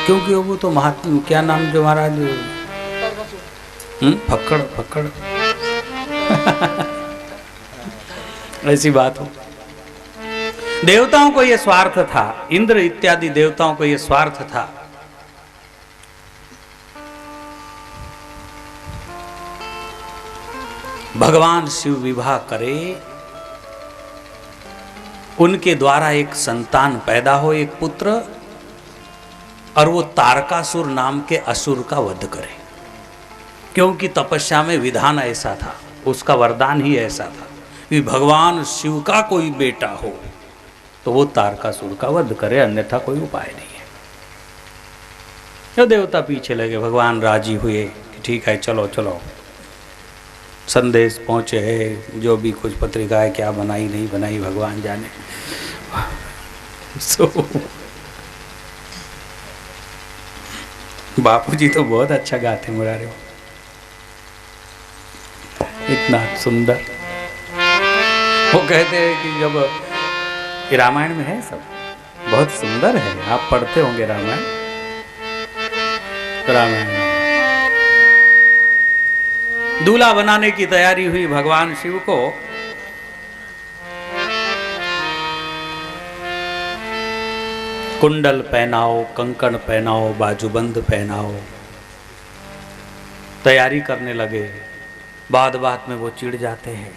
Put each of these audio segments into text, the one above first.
क्योंकि वो तो महात्मा क्या नाम जो महाराज फक्कड़ फक्कड़ ऐसी बात हो। देवताओं को यह स्वार्थ था, इंद्र इत्यादि देवताओं को यह स्वार्थ था। भगवान शिव विवाह करे, उनके द्वारा एक संतान पैदा हो, एक पुत्र, और वो तारकासुर नाम के असुर का वध करे। क्योंकि तपस्या में विधान ऐसा था, उसका वरदान ही ऐसा था कि भगवान शिव का कोई बेटा हो तो वो तारकासुर का वध करे, अन्यथा कोई उपाय नहीं है। तो देवता पीछे लगे, भगवान राजी हुए कि ठीक है चलो चलो। संदेश पहुँचे है, जो भी कुछ पत्रिकाएं क्या बनाई नहीं बनाई भगवान जाने। बापूजी तो बहुत अच्छा गाते मुरारे, इतना सुंदर। वो कहते हैं कि जब ये रामायण में है सब बहुत सुंदर है, आप पढ़ते होंगे रामायण। रामायण दूल्हा बनाने की तैयारी हुई भगवान शिव को। कुंडल पहनाओ, कंकण पहनाओ, बाजूबंद पहनाओ, तैयारी करने लगे। बाद में वो चिढ़ जाते हैं।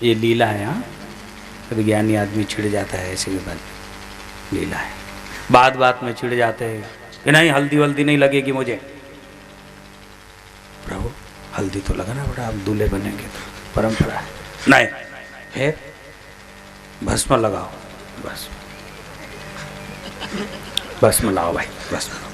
ये लीला है, हाँ, विज्ञानी आदमी चिढ़ जाता है, ऐसी भी बात लीला है। बाद में चिढ़ जाते हैं कि नहीं हल्दी वल्दी नहीं लगेगी मुझे। प्रभु हल्दी तो लगाना पड़ा, आप दूल्हे बनेंगे तो परंपरा है। नहीं है, भस्म लगाओ, बस भस्म लाओ भाई, भस्म लगाओ।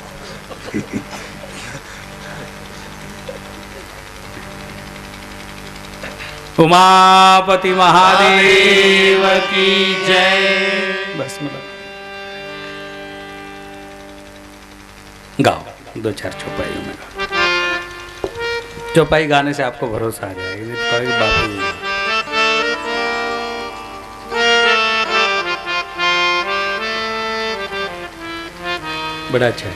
उमापति महादेव की जय। भस्म लगाओ, गाओ दो चार चौपाइयों में गाओ। चौपाई गाने से आपको भरोसा आ जाएगा, कोई बात नहीं। बड़ा अच्छा है,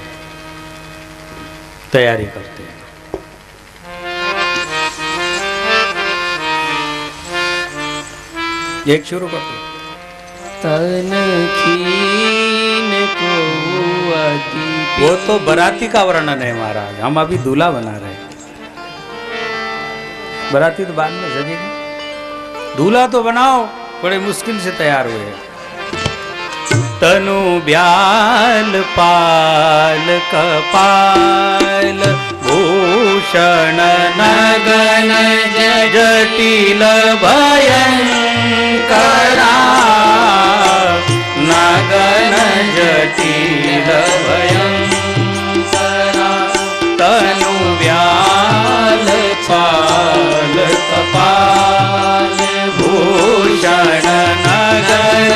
तैयारी करते हैं। एक शुरू करते हैं। तन खीन को अति, वो तो बराती का वर्णन है महाराज, हम अभी दूल्हा बना रहे हैं। बराती तो बाद में सजेगी, दूल्हा तो बनाओ, बड़े मुश्किल से तैयार हुए हैं। तनु ब्याल पाल कपाल भूषण नगन जटिल भयंकरा, नगन जटिल भयंकरा। तनु ब्याल पाल कपाल भूषण नगन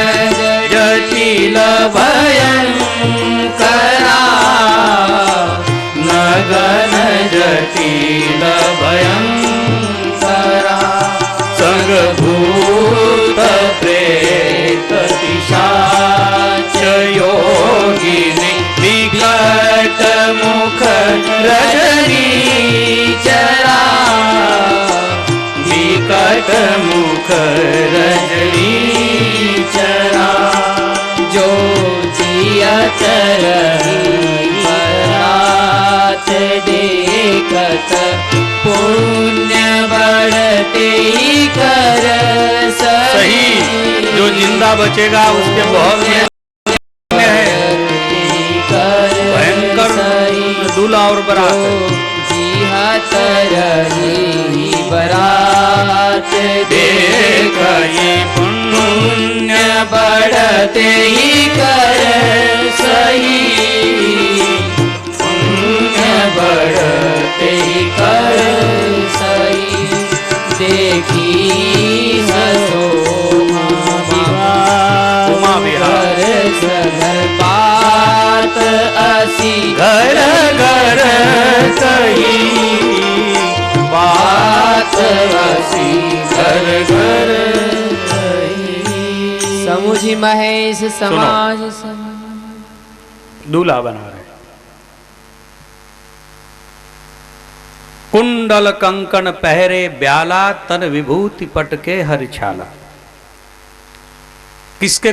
जटिल भयंकरा, नगन जटिल भयंकरा। संग भूत प्रेत पिशाच योगिनी विकट मुख रजनी चरा, विकट मुख रजनी चरा। जो जिया परात देखत पुण्य बढ़ते कर सही। जो जिंदा बचेगा उसके बहुत भयंकर दूल्हा और बरात। जिहा तरही बरात देख ये पुण्य बढ़ते ही कर सही, पुण्य बढ़ते ही कर सही। देखी हसो उमा विहार सगर बात असी घर घर सही, बात असी घर घर समुझी महेश समाज दूल्हा बना रहे। कुंडल कंकण पहरे ब्याला, तन विभूति पटके हरिछाला। किसके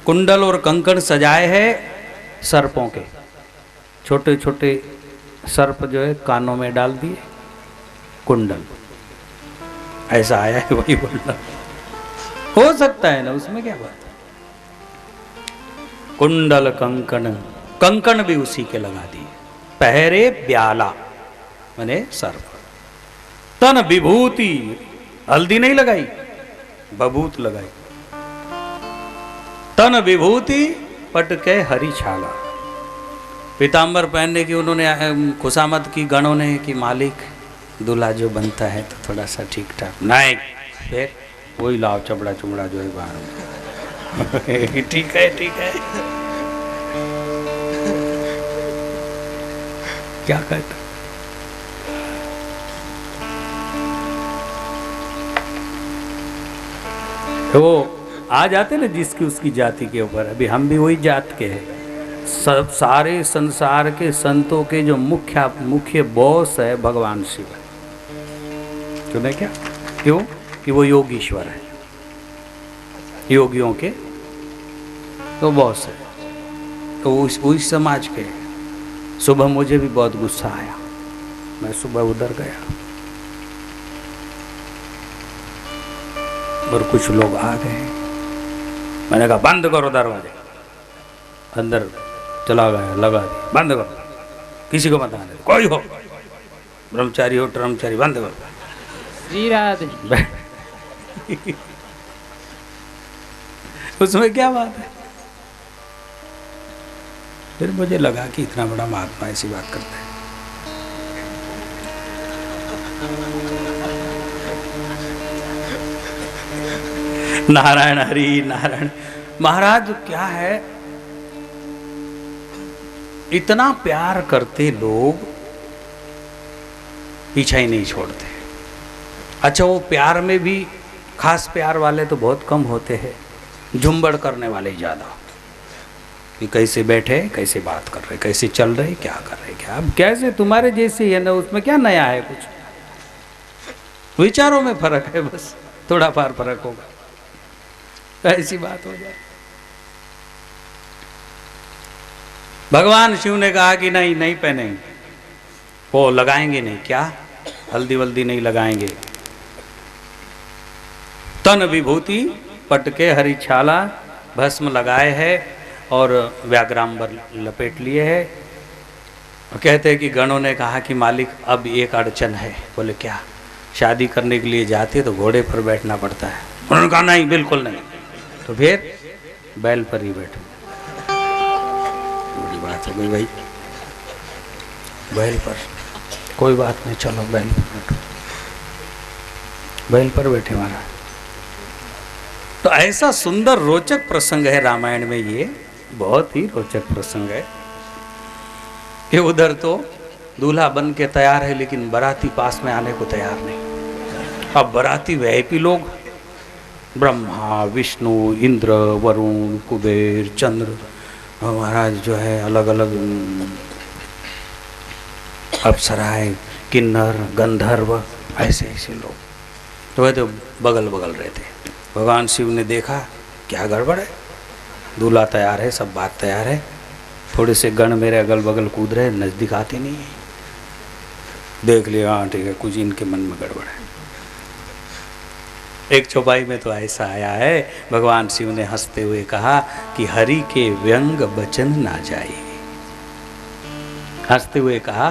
कुंडल और कंकण सजाए हैं? सर्पों के। छोटे छोटे सर्प जो है कानों में डाल दिए, कुंडल। ऐसा आया है वही कुंडल। हो सकता है ना, उसमें क्या बात है। कुंडल कंकण, कंकण भी उसी के लगा दिए। पहरे ब्याला माने सर्प। तन विभूति, हल्दी नहीं लगाई, बभूत लगाई। तन विभूति पटके हरिछाला। पीतांबर पहनने की उन्होंने खुशामद की गणों ने कि मालिक दूल्हा जो बनता है तो थोड़ा सा ठीक ठाक। नहीं, फिर वही लाओ चबड़ा चुमड़ा जो है बाहर। ठीक है ठीक है, क्या कहता। वो आ जाते ना जिसकी उसकी जाति के ऊपर। अभी हम भी वही जात के हैं। सब सारे संसार के संतों के जो मुख्य बॉस है भगवान शिव है। क्यों नहीं, क्या क्यों कि वो योगीश्वर है, योगियों के तो बॉस है। तो उस समाज के। सुबह मुझे भी बहुत गुस्सा आया, मैं सुबह उधर गया और कुछ लोग आ गए। मैंने कहा बंद करो दरवाजे। अंदर चला गया, लगा दिया, बंद करो, किसी को मत आने दो, कोई हो, ब्रह्मचारी हो ब्रह्मचारी, बंद करो। श्री राधे। उसमें क्या बात है। फिर मुझे लगा कि इतना बड़ा महात्मा ऐसी बात करता है। नारायण हरि नारायण। महाराज क्या है, इतना प्यार करते लोग पीछा ही नहीं छोड़ते। अच्छा, वो प्यार में भी खास प्यार वाले तो बहुत कम होते हैं, झुंबड़ करने वाले ज्यादा। कि कैसे बैठे, कैसे बात कर रहे, कैसे चल रहे, क्या कर रहे, क्या अब कैसे तुम्हारे जैसे है ना, उसमें क्या नया है। कुछ विचारों में फर्क है, बस थोड़ा पार फर्क होगा, ऐसी बात हो जाए। भगवान शिव ने कहा कि नहीं नहीं पहनेंगे, वो लगाएंगे नहीं। क्या हल्दी वल्दी नहीं लगाएंगे। तन विभूति पटके हरिछाला, भस्म लगाए है और व्याघ्रांबर लपेट लिए है। और कहते हैं कि गणों ने कहा कि मालिक अब एक अड़चन है। बोले क्या? शादी करने के लिए जाते तो घोड़े पर बैठना पड़ता है। उन्होंने कहा नहीं, बिल्कुल नहीं। तो फिर बैल पर ही बैठो। बड़ी बात हो गई भाई, बैल पर कोई बात नहीं, चलो बैल पर बैठो। बैल पर बैठे महाराज। तो ऐसा सुंदर रोचक प्रसंग है रामायण में, ये बहुत ही रोचक प्रसंग है कि उधर तो दूल्हा बन के तैयार है लेकिन बाराती पास में आने को तैयार नहीं। अब बाराती वीआईपी लोग, ब्रह्मा विष्णु इंद्र वरुण कुबेर चंद्र महाराज जो है, अलग अलग अप्सराएं किन्नर गंधर्व, ऐसे ऐसे लोग तो वह तो बगल बगल रहते। भगवान शिव ने देखा क्या गड़बड़ है, दूल्हा तैयार है, सब बात तैयार है, थोड़े से गण मेरे अगल बगल कूद रहे, नज़दीक आते नहीं है। देख लिया, हाँ ठीक है, कुछ इनके मन में गड़बड़ है। एक चौपाई में तो ऐसा आया है, भगवान शिव ने हंसते हुए कहा कि हरि के व्यंग बचन ना जाए। हंसते हुए कहा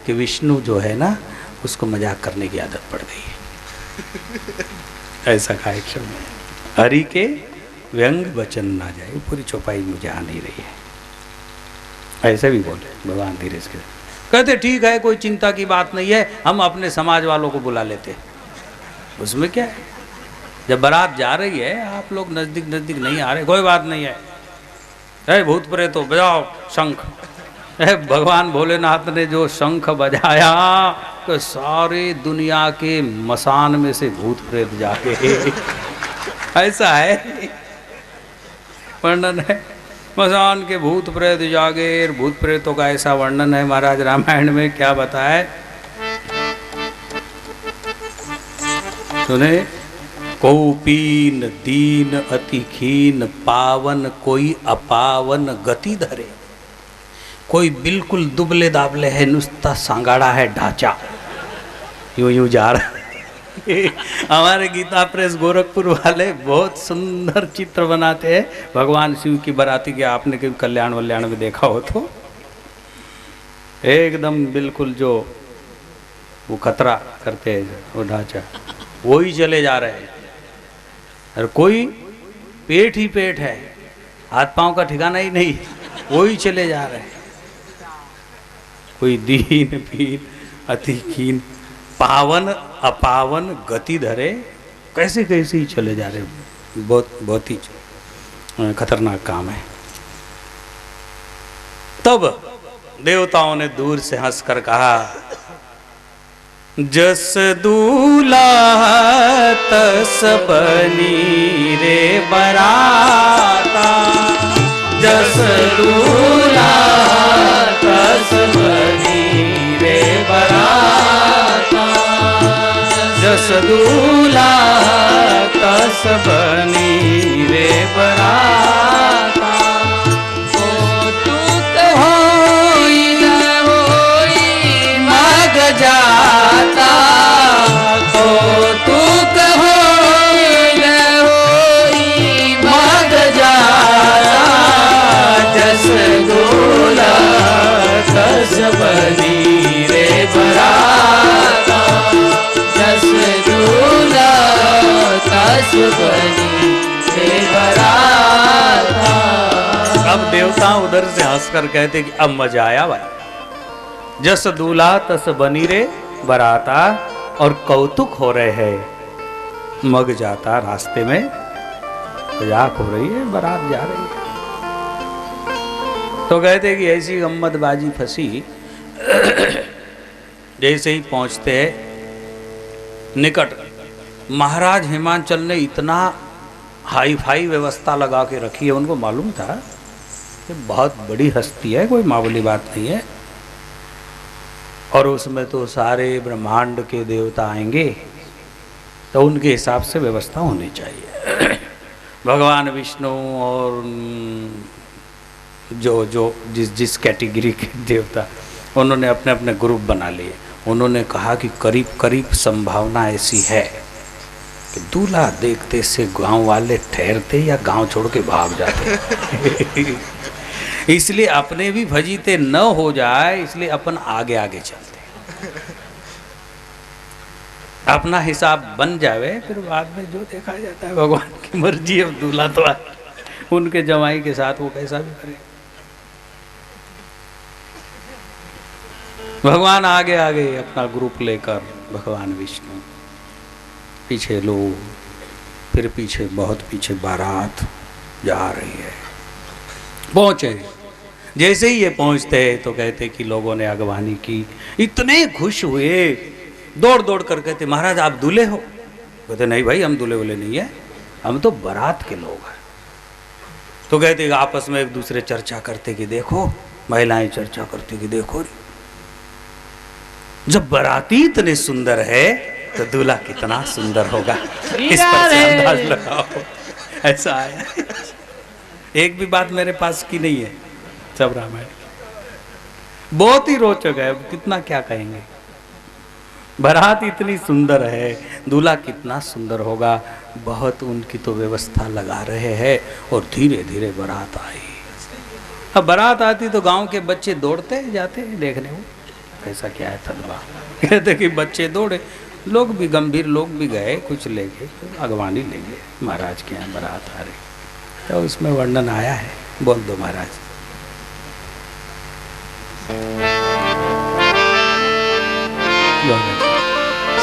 कि विष्णु जो है ना, उसको मजाक करने की आदत पड़ गई है। ऐसा कहा एक शब्द, हरि के व्यंग वचन ना जाए। पूरी चौपाई मुझे आ नहीं रही है, ऐसे भी बोले भगवान धीरे से। कहते ठीक है, कोई चिंता की बात नहीं है, हम अपने समाज वालों को बुला लेते, उसमें क्या है। जब बारात जा रही है, आप लोग नजदीक नजदीक नहीं आ रहे, कोई बात नहीं है। भूत प्रेत तो बजाओ शंख। भगवान भोलेनाथ ने जो शंख बजाया तो सारे दुनिया के मसान में से भूत प्रेत जाके, ऐसा है वर्णन है। मसान के भूत प्रेत जागे। भूत प्रेतों का ऐसा वर्णन है महाराज रामायण में, क्या बताए सुने। कौपीन दीन अति खीन पावन कोई अपावन गति धरे। कोई बिल्कुल दुबले दाबले है, नुस्ता सांगाड़ा है ढांचा, यूं यूं जा रहा है। हमारे गीता प्रेस गोरखपुर वाले बहुत सुंदर चित्र बनाते हैं भगवान शिव की बराती के। आपने कभी कल्याण वल्याण में देखा हो तो एकदम बिल्कुल जो वो खतरा करते हैं वो ढांचा, वो ही चले जा रहे हैं। और कोई पेट ही पेट है, हाथ पांव का ठिकाना ही नहीं, वो ही चले जा रहे हैं। कोई दीन पीन अति कीन पावन अपावन गति धरे, कैसे कैसे ही चले जा रहे, बहुत ही खतरनाक काम है। तब देवताओं ने दूर से हंसकर कहा, जस दूल्हा तस बनी रे बराता। जस दूल्हा तस बनी रे बराता। जस दूल्हा तस बनी रे बराता। कौतुक होई न होई मग जाता। कौतुक होई न होई मग जाता। जस दूल्हा तस बनी रे बराता। जस दूल्हा तस बनी रे बराता। अब देवता उधर से हंसकर कहते कि अब मजा आया भाई। जस दूल्हा तस बनी रे बराता, और कौतुक हो रहे हैं मग जाता। रास्ते में मजाक हो रही है, बारात जा रही है। तो कहते कि ऐसी गम्मतबाजी फंसी। जैसे ही पहुंचते निकट, महाराज हिमांचल ने इतना हाई फाई व्यवस्था लगा के रखी है। उनको मालूम था कि बहुत बड़ी हस्ती है, कोई मामूली बात नहीं है, और उसमें तो सारे ब्रह्मांड के देवता आएंगे, तो उनके हिसाब से व्यवस्था होनी चाहिए। भगवान विष्णु और जो जिस कैटेगरी के देवता, उन्होंने अपने अपने ग्रुप बना लिए। उन्होंने कहा कि करीब करीब संभावना ऐसी है कि दूल्हा देखते से गांव वाले ठहरते या गांव छोड़ के भाग जाते। इसलिए अपने भी फजीते न हो जाए, इसलिए अपन आगे आगे चलते, अपना हिसाब बन जावे, फिर बाद में जो देखा जाता है भगवान की मर्जी। अब दूल्हा तो उनके जवाई के साथ वो कैसा भी करे। भगवान आगे आगे अपना ग्रुप लेकर, भगवान विष्णु पीछे लोग, फिर पीछे बहुत पीछे बारात जा रही है। पहुंचे, जैसे ही ये पहुंचते तो कहते कि लोगों ने अगवानी की, इतने खुश हुए, दौड़ दौड़ कर कहते महाराज आप दूल्हे हो? कहते नहीं भाई हम दूल्हे वुल्हे नहीं है, हम तो बारात के लोग हैं। तो कहते आपस में एक दूसरे चर्चा करते कि देखो, महिलाएं चर्चा करती कि देखो जब बाराती इतने सुंदर है तो दूल्हा कितना सुंदर होगा, इस पर से अंदाज लगाओ। ऐसा आया। एक भी बात मेरे पास की नहीं है, सब रामायण। बहुत ही रोचक है, कितना क्या कहेंगे। बारात इतनी सुंदर है, दूल्हा कितना सुंदर होगा, बहुत उनकी तो व्यवस्था लगा रहे हैं। और धीरे धीरे बारात आई। अब बारात आती तो गांव के बच्चे दौड़ते जाते देखने को कैसा क्या है तलवा। कहते कि बच्चे दौड़े, लोग भी गंभीर लोग भी गए, कुछ लेके अगवानी लेंगे, महाराज के यहाँ बारात आ रही। तो उसमें वर्णन आया है, बोल दो महाराज।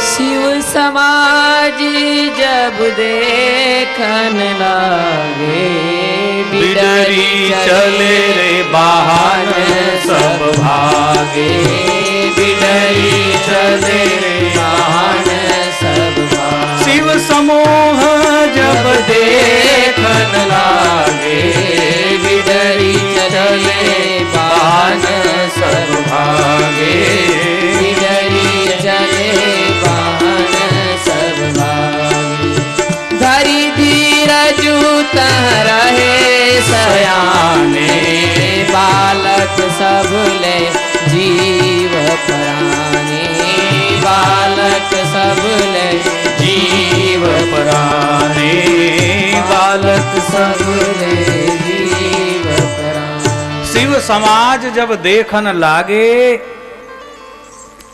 शिव समाज जब देखन लागे, बिडरी चले रे बाहर सब भागे। बिडरी चले रे बाहर सब भागे। शिव समूह जब देखन लागे, बिडरी शिव समाज जब देखन लागे,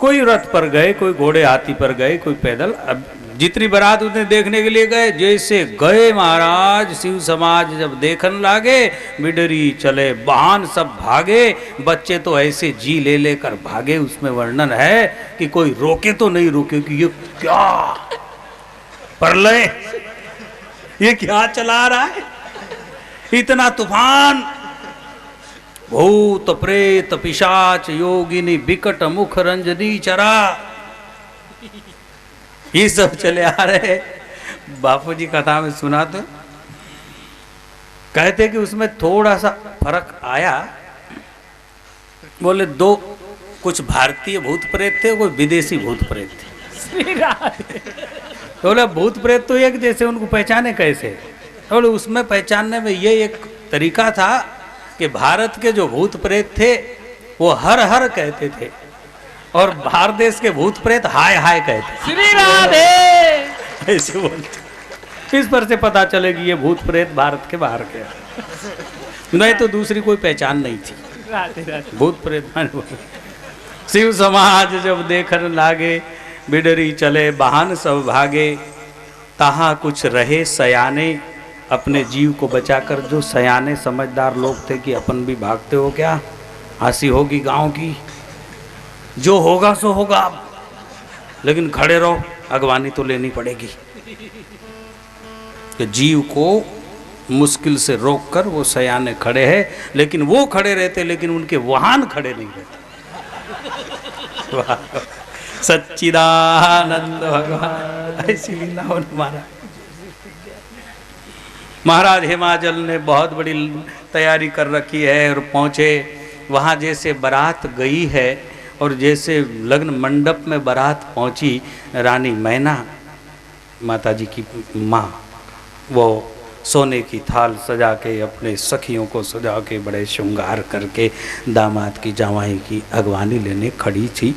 कोई रथ पर गए, कोई घोड़े हाथी पर गए, कोई पैदल। अब जितनी बारात उसने देखने के लिए गए, जैसे गए महाराज शिव समाज जब देखन लागे, बिडरी चले वाहन सब भागे, बच्चे तो ऐसे जी ले लेकर भागे। उसमें वर्णन है कि कोई रोके तो नहीं रुके कि ये क्या प्रलय, ये क्या चला रहा है, इतना तूफान। भूत प्रेत पिशाच योगिनी बिकट मुख रंजनी चरा, ये सब चले आ रहे। बापू जी कथा में सुना तो कहते कि उसमें थोड़ा सा फर्क आया। बोले दो, कुछ भारतीय भूत प्रेत थे, कोई विदेशी भूत प्रेत थे। बोले भूत प्रेत तो एक जैसे, उनको पहचाने कैसे? बोले उसमें पहचानने में ये एक तरीका था कि भारत के जो भूत प्रेत थे वो हर हर कहते थे, और बाहर देश के भूत प्रेत हाय हाय कहते। श्री राधे ऐसे बोलते। इस पर से पता चले कि ये भूत प्रेत भारत के बाहर के, नहीं तो दूसरी कोई पहचान नहीं थी। राधे राधे। भूत प्रेत शिव समाज जब देखन लागे, बिडरी चले वाहन सब भागे, तहाँ कुछ रहे सयाने, अपने जीव को बचाकर। जो सयाने समझदार लोग थे कि अपन भी भागते हो क्या, हंसी होगी गांव की, जो होगा सो होगा, लेकिन खड़े रहो, अगवानी तो लेनी पड़ेगी। कि जीव को मुश्किल से रोककर वो सयाने खड़े हैं, लेकिन वो खड़े रहते, लेकिन उनके वाहन खड़े नहीं रहते। सच्चिदानंद भगवान, ऐसी लीला हमारा। महाराज हिमाचल ने बहुत बड़ी तैयारी कर रखी है और पहुँचे वहाँ। जैसे बारात गई है और जैसे लग्न मंडप में बारात पहुँची, रानी मैना माता जी की माँ, वो सोने की थाल सजा के, अपने सखियों को सजा के, बड़े श्रृंगार करके दामाद की जावाई की अगवानी लेने खड़ी थी।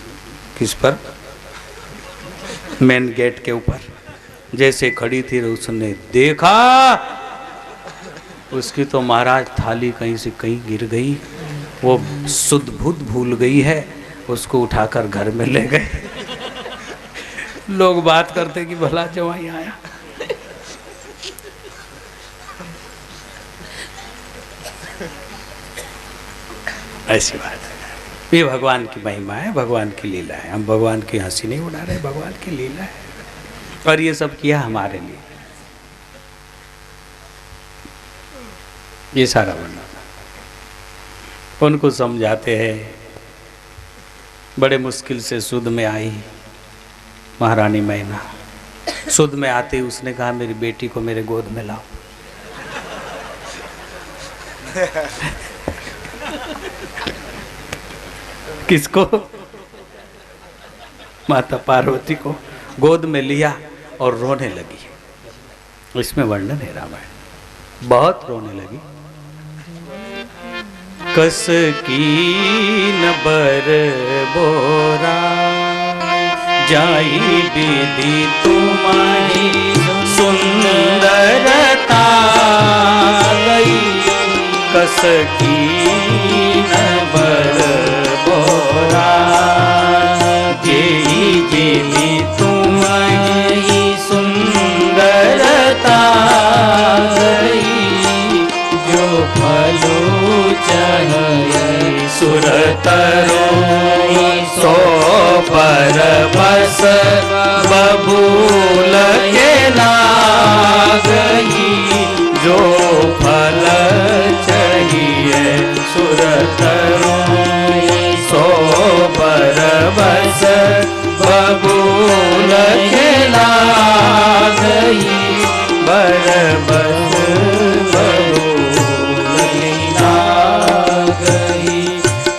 किस पर? मेन गेट के ऊपर। जैसे खड़ी थी उसने देखा, उसकी तो महाराज थाली कहीं से कहीं गिर गई, वो सुध बुध भूल गई है, उसको उठाकर घर में ले गए। लोग बात करते कि भला जवाई आया। ऐसी बात है, ये भगवान की महिमा है, भगवान की लीला है। हम भगवान की हंसी नहीं उड़ा रहे, भगवान की लीला है, और ये सब किया हमारे लिए। ये सारा वर्णन उनको समझाते हैं। बड़े मुश्किल से सुध में आई महारानी मैना। सुध में आते ही उसने कहा, मेरी बेटी को मेरे गोद में लाओ। किसको? माता पार्वती को गोद में लिया और रोने लगी। इसमें वर्णन है रामायण, बहुत रोने लगी। कस कीन बर बोरा जाई विधि तुम्हारी सुंदरता गई। कस कीन बर बोरा जेई विधि तुम्हारी सुंदरता गई। जो फलो चाहे सुरतरो सो पर बस बबूल के लागई। जो फल चाहिए सुरतरो सो पर बस बबूल के लागई। बरबस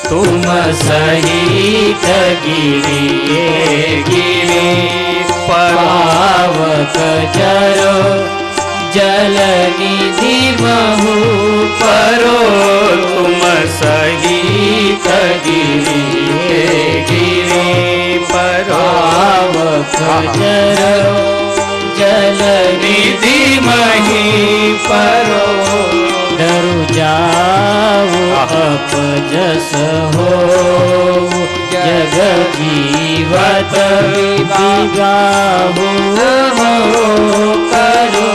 तुम सहित गिरिए गिरे पावक जरो जल निधि महु परो। तुम सहित गिरिए गिरे पावक जरो जल निधि मही परो। डरु जाओ अपने जस हो जग जीवत विगाहु करो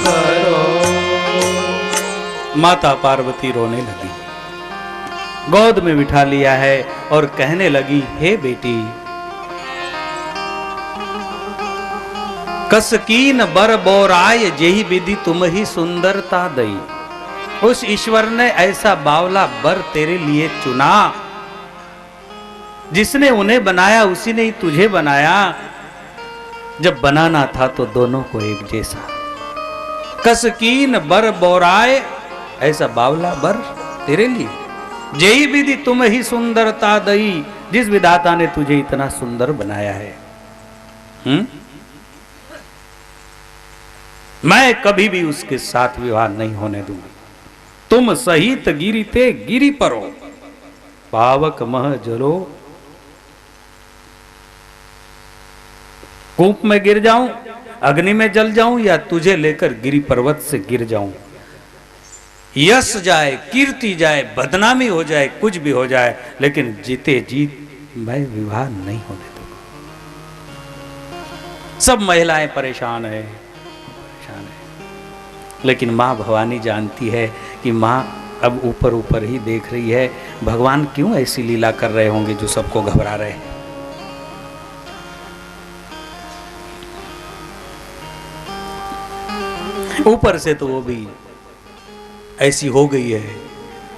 करो। माता पार्वती रोने लगी, गोद में बिठा लिया है और कहने लगी, हे बेटी, कसकीन बर बोराय जेहि विधि तुम ही सुंदरता दई। उस ईश्वर ने ऐसा बावला बर तेरे लिए चुना, जिसने उन्हें बनाया उसी ने ही तुझे बनाया। जब बनाना था तो दोनों को एक जैसा। कसकीन बर बोराय, ऐसा बावला बर तेरे लिए। जेहि विधि तुम ही सुंदरता दई, जिस विधाता ने तुझे इतना सुंदर बनाया है। मैं कभी भी उसके साथ विवाह नहीं होने दूंगा। तुम सहित गिरिते गिरी परो, पावक मह जलो। कूप में गिर जाऊं, अग्नि में जल जाऊं, या तुझे लेकर गिरी पर्वत से गिर जाऊं, यश जाए, कीर्ति जाए, बदनामी हो जाए, कुछ भी हो जाए, लेकिन जीते जीत मैं विवाह नहीं होने दूंगा। सब महिलाएं परेशान है, लेकिन मां भवानी जानती है कि मां अब ऊपर ऊपर ही देख रही है, भगवान क्यों ऐसी लीला कर रहे होंगे जो सबको घबरा रहे हैं। ऊपर से तो वो भी ऐसी हो गई है,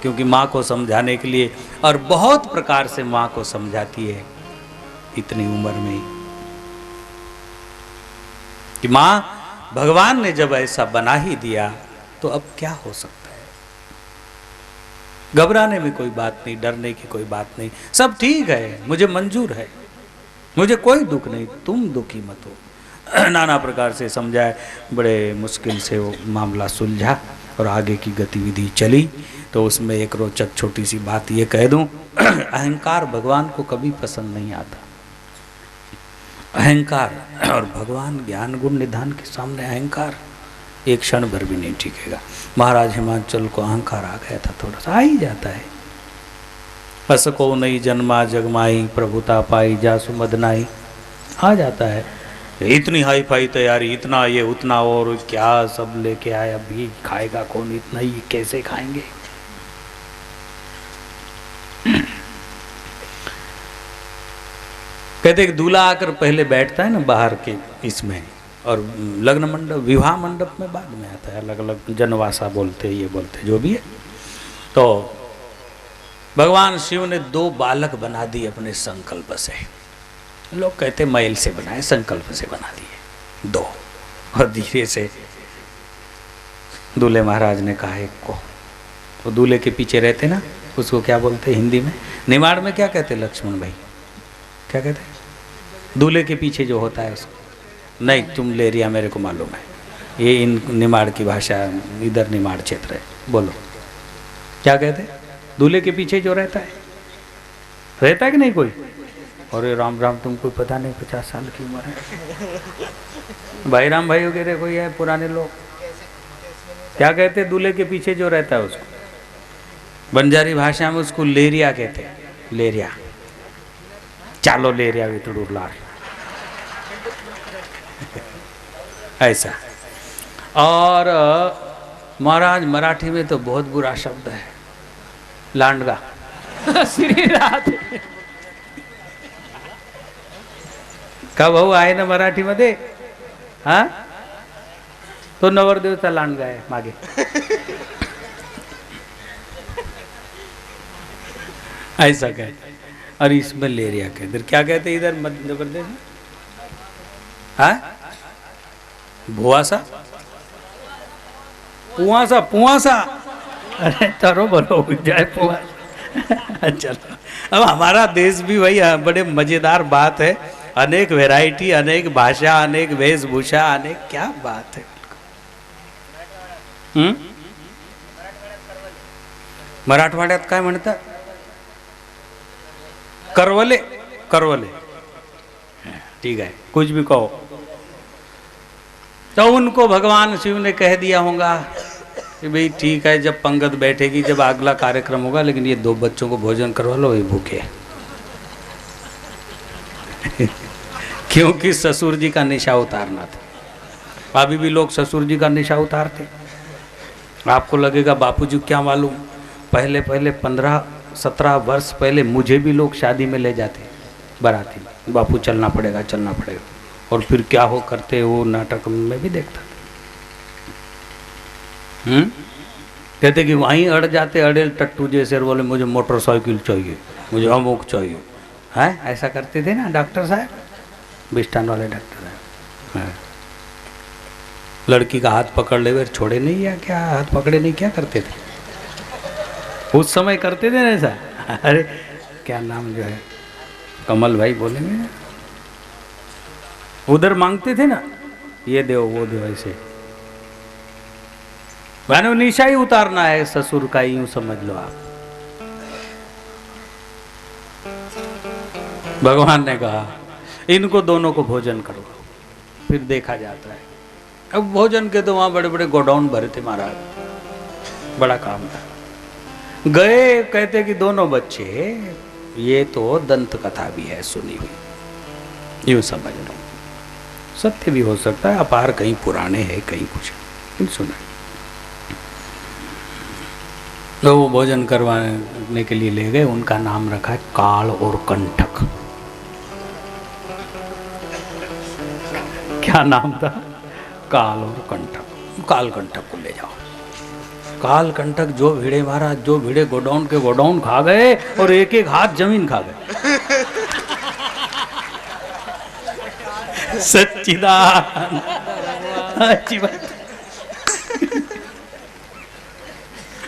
क्योंकि माँ को समझाने के लिए, और बहुत प्रकार से माँ को समझाती है इतनी उम्र में, कि माँ भगवान ने जब ऐसा बना ही दिया तो अब क्या हो सकता है। घबराने में कोई बात नहीं, डरने की कोई बात नहीं, सब ठीक है, मुझे मंजूर है, मुझे कोई दुख नहीं, तुम दुखी मत हो। नाना प्रकार से समझाए, बड़े मुश्किल से वो मामला सुलझा और आगे की गतिविधि चली। तो उसमें एक रोचक छोटी सी बात ये कह दूं, अहंकार भगवान को कभी पसंद नहीं आता। अहंकार और भगवान ज्ञान गुण निधान के सामने अहंकार एक क्षण भर भी नहीं टिकेगा। महाराज हिमाचल को अहंकार आ गया था, थोड़ा सा आ ही जाता है। हस को नहीं जन्मा जगमाई, प्रभुता पाई जासु मदनाई, आ जाता है। इतनी हाई फाई तैयारी, इतना ये उतना और क्या सब लेके आए, अब ये खाएगा कौन, इतना ही कैसे खाएंगे। कहते कि दूल्हा आकर पहले बैठता है ना बाहर के इसमें, और लग्न मंडप विवाह मंडप में बाद में आता है, अलग अलग जनवासा बोलते ये बोलते जो भी है। तो भगवान शिव ने 2 बालक बना दिए अपने संकल्प से। लोग कहते मैल से बनाए, संकल्प से बना दिए 2। और धीरे से दूल्हे महाराज ने कहा एक को, तो दूल्हे के पीछे रहते ना, उसको क्या बोलते हिंदी में, निमाड़ में क्या कहते लक्ष्मण भाई, क्या कहते दूल्हे के पीछे जो होता है उसको? नहीं, तुम लेरिया, मेरे को मालूम है, ये इन निमाड़ की भाषा, इधर निमाड़ क्षेत्र है, बोलो क्या कहते दूल्हे के पीछे जो रहता है कि नहीं कोई? अरे राम राम, तुमको पता नहीं 50 साल की उम्र है। भाई राम भाई वगैरह कोई है पुराने लोग, क्या कहते दूल्हे के पीछे जो रहता है उसको? बंजारी भाषा में उसको लेरिया कहते हैं, लेरिया। चालो लेरिया वितुड़ुरलार ऐसा। और महाराज मराठी में तो बहुत बुरा शब्द है, लांडगा। श्री राधे का भाऊ आहे ना मराठी मध्ये, हा तो नवरदेवचा लांडगा आहे मागे। ऐसा कहते, और इसमें लेरिया कहते, क्या कहते इधर मध्य प्रदेश में? हाँ भुआसा, पुआसा, पुआसा, अरे तारो बोलो जाए पुआसा। चलो, अब हमारा देश भी वही बड़े मजेदार बात है, अनेक वैरायटी, अनेक भाषा, अनेक वेशभूषा, अनेक, क्या बात है। मराठवाड्यात काय म्हणतात? करवले, करवले, ठीक है, कुछ भी कहो। तो उनको भगवान शिव ने कह दिया होगा कि भाई ठीक है, जब पंगत बैठेगी, जब अगला कार्यक्रम होगा, लेकिन ये 2 बच्चों को भोजन करवा लो, ये भूखे। क्योंकि ससुर जी का निशा उतारना था। अभी भी लोग ससुर जी का निशा उतारते। आपको लगेगा बापूजी क्या मालूम, पहले 15-17 वर्ष पहले मुझे भी लोग शादी में ले जाते बाराती, बापू चलना पड़ेगा चलना पड़ेगा, और फिर क्या हो करते वो नाटक में भी देखता था। कहते कि वहीं अड़ जाते, अड़ेल टट्टू जैसे, बोले मुझे मोटरसाइकिल चाहिए, मुझे अमुक चाहिए, है ऐसा करते थे ना डॉक्टर साहब, बिस्टान वाले डॉक्टर साहब। लड़की का हाथ पकड़ ले, फिर छोड़े नहीं या क्या, हाथ पकड़े नहीं, क्या करते थे उस समय, करते थे ना ऐसा। अरे क्या नाम जो है, कमल भाई बोलेंगे, उधर मांगते थे ना, ये दो वो दो, ऐसे मैंने निशा ही उतारना है ससुर का, यूं समझ लो आप। भगवान ने कहा इनको दोनों को भोजन करो, फिर देखा जाता है। अब भोजन के तो वहां बड़े बड़े गोडाउन भरे थे महाराज, बड़ा काम था। गए, कहते कि दोनों बच्चे, ये तो दंत कथा भी है सुनी हुई, यूं समझ लो, सत्य भी हो सकता है, अपार कहीं पुराने हैं कहीं कुछ सुना। तो वो भोजन करवाने के लिए ले गए, उनका नाम रखा है काल और कंठक। क्या नाम था? काल और कंठक। काल कंठक को ले जाओ। काल कंठक जो भिड़े महाराज, जो भिड़े गोडाउन के गोडाउन खा गए, और एक एक हाथ जमीन खा गए। सच्चिदानंद, अच्छी बात।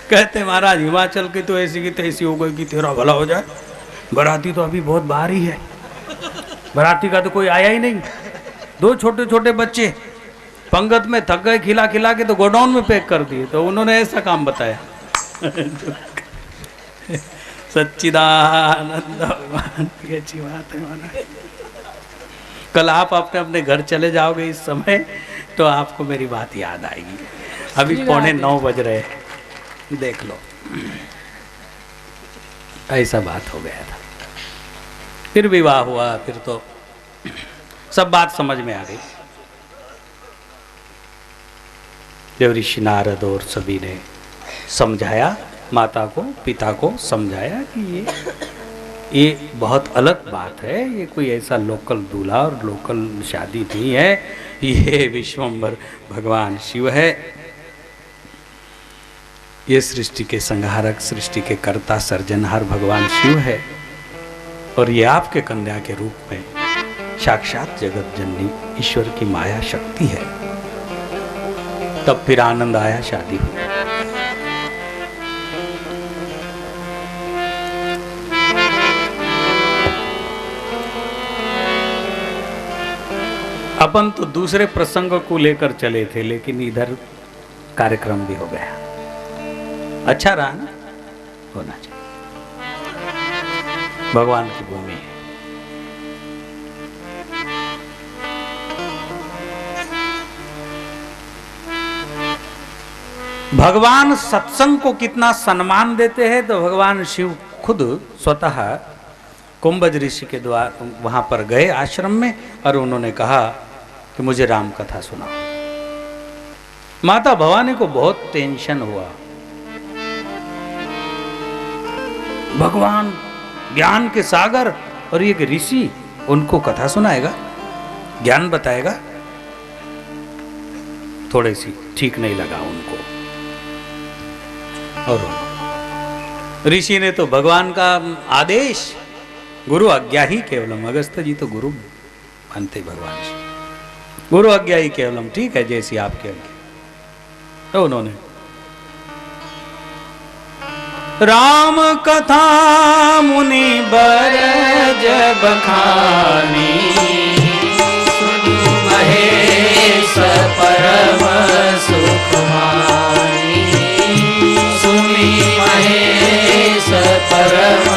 कहते महाराज हिमाचल की तो ऐसी की तैसी हो गई कि तेरा भला हो जाए, बाराती तो अभी बहुत बाहर ही है, बाराती का तो कोई आया ही नहीं। 2 छोटे छोटे बच्चे पंगत में थक गए, खिला खिला के तो गोडाउन में पैक कर दिए। तो उन्होंने ऐसा काम बताया। सच्चिदानंद भगवान की अच्छी बात है महाराज। कल आप अपने घर चले जाओगे इस समय, तो आपको मेरी बात याद आएगी। अभी 8:45 बज रहे हैं, देख लो ऐसा बात हो गया था। फिर विवाह हुआ, फिर तो सब बात समझ में आ गई। जब ऋषि नारद और सभी ने समझाया, माता को पिता को समझाया कि ये बहुत अलग बात है, ये कोई ऐसा लोकल दूल्हा और लोकल शादी नहीं है, ये विश्वम्भर भगवान शिव है, ये सृष्टि के संहारक, सृष्टि के कर्ता सर्जनहार भगवान शिव है, और ये आपके कन्या के रूप में साक्षात जगत जननी ईश्वर की माया शक्ति है। तब फिर आनंद आया, शादी हुई। अपन तो दूसरे प्रसंग को लेकर चले थे, लेकिन इधर कार्यक्रम भी हो गया। अच्छा रहा ना, होना चाहिए, भगवान की भूमि है। भगवान सत्संग को कितना सम्मान देते हैं, तो भगवान शिव खुद स्वतः कुंभज ऋषि के द्वारा वहां पर गए आश्रम में, और उन्होंने कहा कि मुझे राम कथा सुनाओ। माता भवानी को बहुत टेंशन हुआ। भगवान ज्ञान के सागर और ये ऋषि उनको कथा सुनाएगा, ज्ञान बताएगा, थोड़ी सी ठीक नहीं लगा उनको। और ऋषि ने तो भगवान का आदेश, गुरु आज्ञा ही केवलम, अगस्त्य जी तो गुरु मानते भगवान से, गुरु आज्ञा ही केवलम, ठीक है जैसी आपकी आज्ञा। तो उन्होंने राम कथा मुनि बरज बखानी, सुनि महेश परम सुख मानी, सुनि महेश परम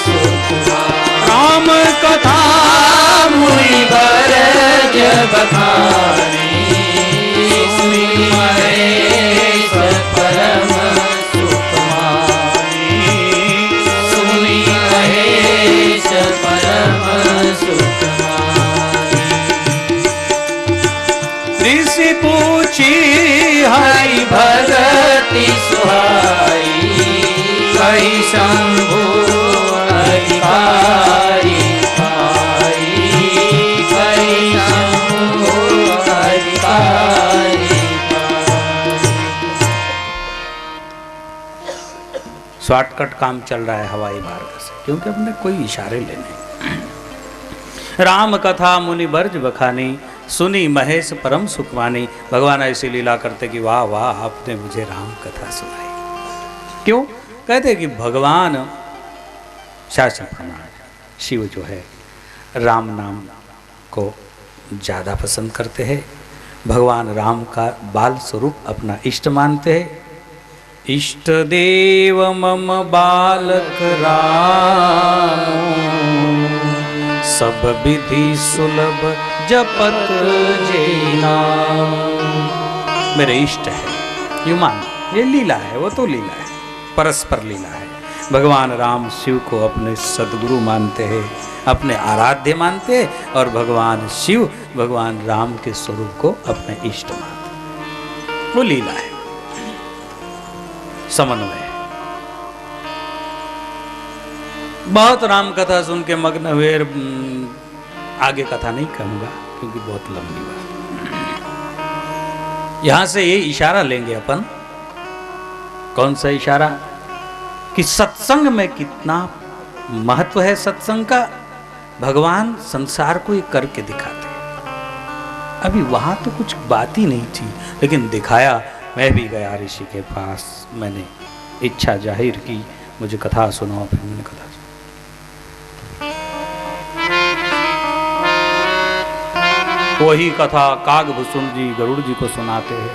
सुख मानी। राम कथा मुनि बरज बखानी, शॉर्टकट काम चल रहा है हवाई मार्ग से, क्योंकि अपने कोई इशारे लेने। राम कथा मुनि बर्ज बखानी, सुनी महेश परम सुखवानी। भगवान ऐसी लीला करते कि वाह वाह आपने मुझे राम कथा सुनाई। क्यों कहते कि भगवान शास्त्र प्रमाण शिव जो है राम नाम को ज़्यादा पसंद करते हैं। भगवान राम का बाल स्वरूप अपना इष्ट मानते हैं। इष्ट देव मम बालक राम, सब विधि सुलभ जपत जे नाम। मेरे इष्ट है, यू मान, ये लीला है, वो तो लीला है, परस्पर लीला है। भगवान राम शिव को अपने सदगुरु मानते हैं, अपने आराध्य मानते हैं, और भगवान शिव भगवान राम के स्वरूप को अपने इष्ट मानते हैं। वो लीला है, समन्वय है। बहुत राम कथा सुन के मग्न हुए। आगे कथा नहीं कहूंगा क्योंकि बहुत लंबी बात। यहां से ये इशारा लेंगे अपन। कौन सा इशारा? कि सत्संग में कितना महत्व है सत्संग का। भगवान संसार को ये करके दिखाते हैं। अभी वहां तो कुछ बात ही नहीं थी, लेकिन दिखाया। मैं भी गया ऋषि के पास, मैंने इच्छा जाहिर की मुझे कथा सुनाओ। फिर मैंने कथा सुनाई। वही कथा कागभूषण जी गरुड़ जी को सुनाते हैं,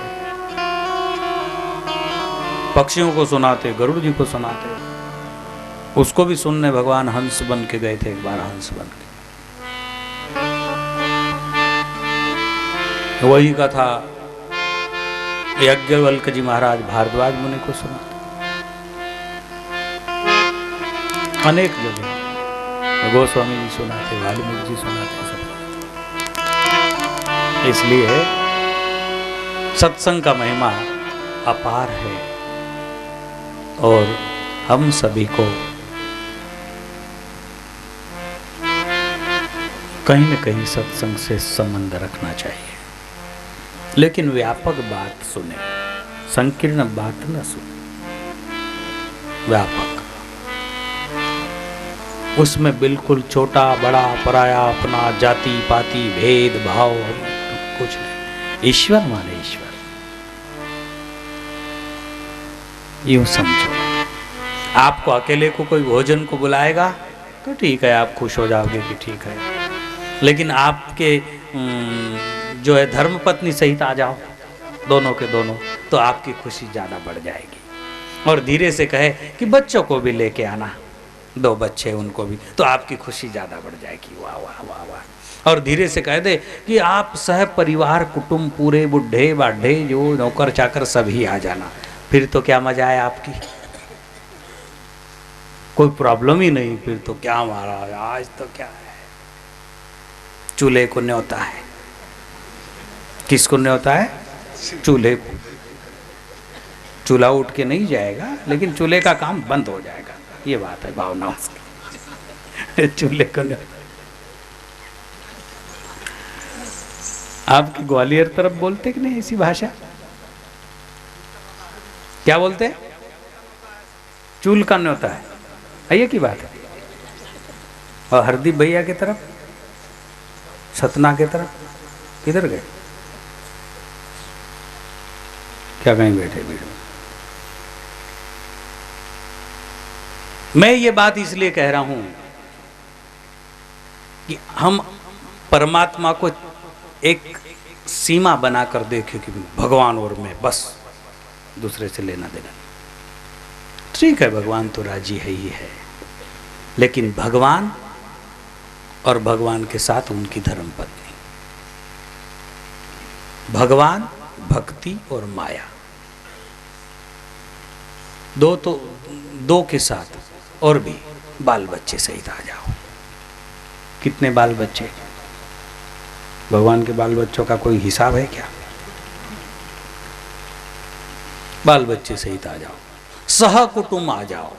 पक्षियों को सुनाते, गरुड़ जी को सुनाते। उसको भी सुनने भगवान हंस बन के गए थे एक बार, हंस बन के। वही कथा यज्ञवल्क्य जी महाराज भारद्वाज मुनि को सुनाते। अनेक जगह गोस्वामी जी सुनाते, वाल्मीकि जी सुनाते सब। इसलिए सत्संग का महिमा अपार है और हम सभी को कहीं न कहीं सत्संग से संबंध रखना चाहिए। लेकिन व्यापक बात सुने, संकीर्ण बात न सुने। व्यापक, उसमें बिल्कुल छोटा बड़ा पराया अपना जाति पाति भेद भाव कुछ नहीं। ईश्वर माने ईश्वर, यूं समझो। आपको अकेले को कोई भोजन को बुलाएगा तो ठीक है, आप खुश हो जाओगे कि ठीक है। लेकिन आपके जो है धर्म पत्नी सहित आ जाओ, दोनों के दोनों, तो आपकी खुशी ज़्यादा बढ़ जाएगी। और धीरे से कहे कि बच्चों को भी लेके आना, 2 बच्चे उनको भी, तो आपकी खुशी ज़्यादा बढ़ जाएगी। वाह वाह वाह वाह। और धीरे से कह दे कि आप सह परिवार कुटुंब पूरे बुढ़े बाढ़े जो नौकर चाकर सभी आ जाना, फिर तो क्या मजा है आपकी। कोई प्रॉब्लम ही नहीं, फिर तो क्या महाराज आज तो क्या है। चूल्हे को न्योता है। किसको न्योता है? चूल्हे को। चूल्हा उठ के नहीं जाएगा, लेकिन चूल्हे का काम बंद हो जाएगा। ये बात है भावना उसकी। चूल्हे को न्योता। आपकी ग्वालियर तरफ बोलते कि नहीं ऐसी भाषा? क्या बोलते हैं? चूल का न्योता है, ये की बात है। और हरदीप भैया की तरफ, सतना की तरफ किधर गए? क्या कहीं बैठे भीड़ में? मैं ये बात इसलिए कह रहा हूं कि हम परमात्मा को एक सीमा बनाकर देखें कि भगवान और मैं, बस दूसरे से लेना देना। ठीक है, भगवान तो राजी है ही है, लेकिन भगवान और भगवान के साथ उनकी धर्मपत्नी, भगवान, भक्ति और माया, दो के साथ और भी बाल बच्चे सहित आ जाओ। कितने बाल बच्चे? भगवान के बाल बच्चों का कोई हिसाब है क्या? बाल बच्चे सहित आ जाओ, सह कुटुंब आ जाओ।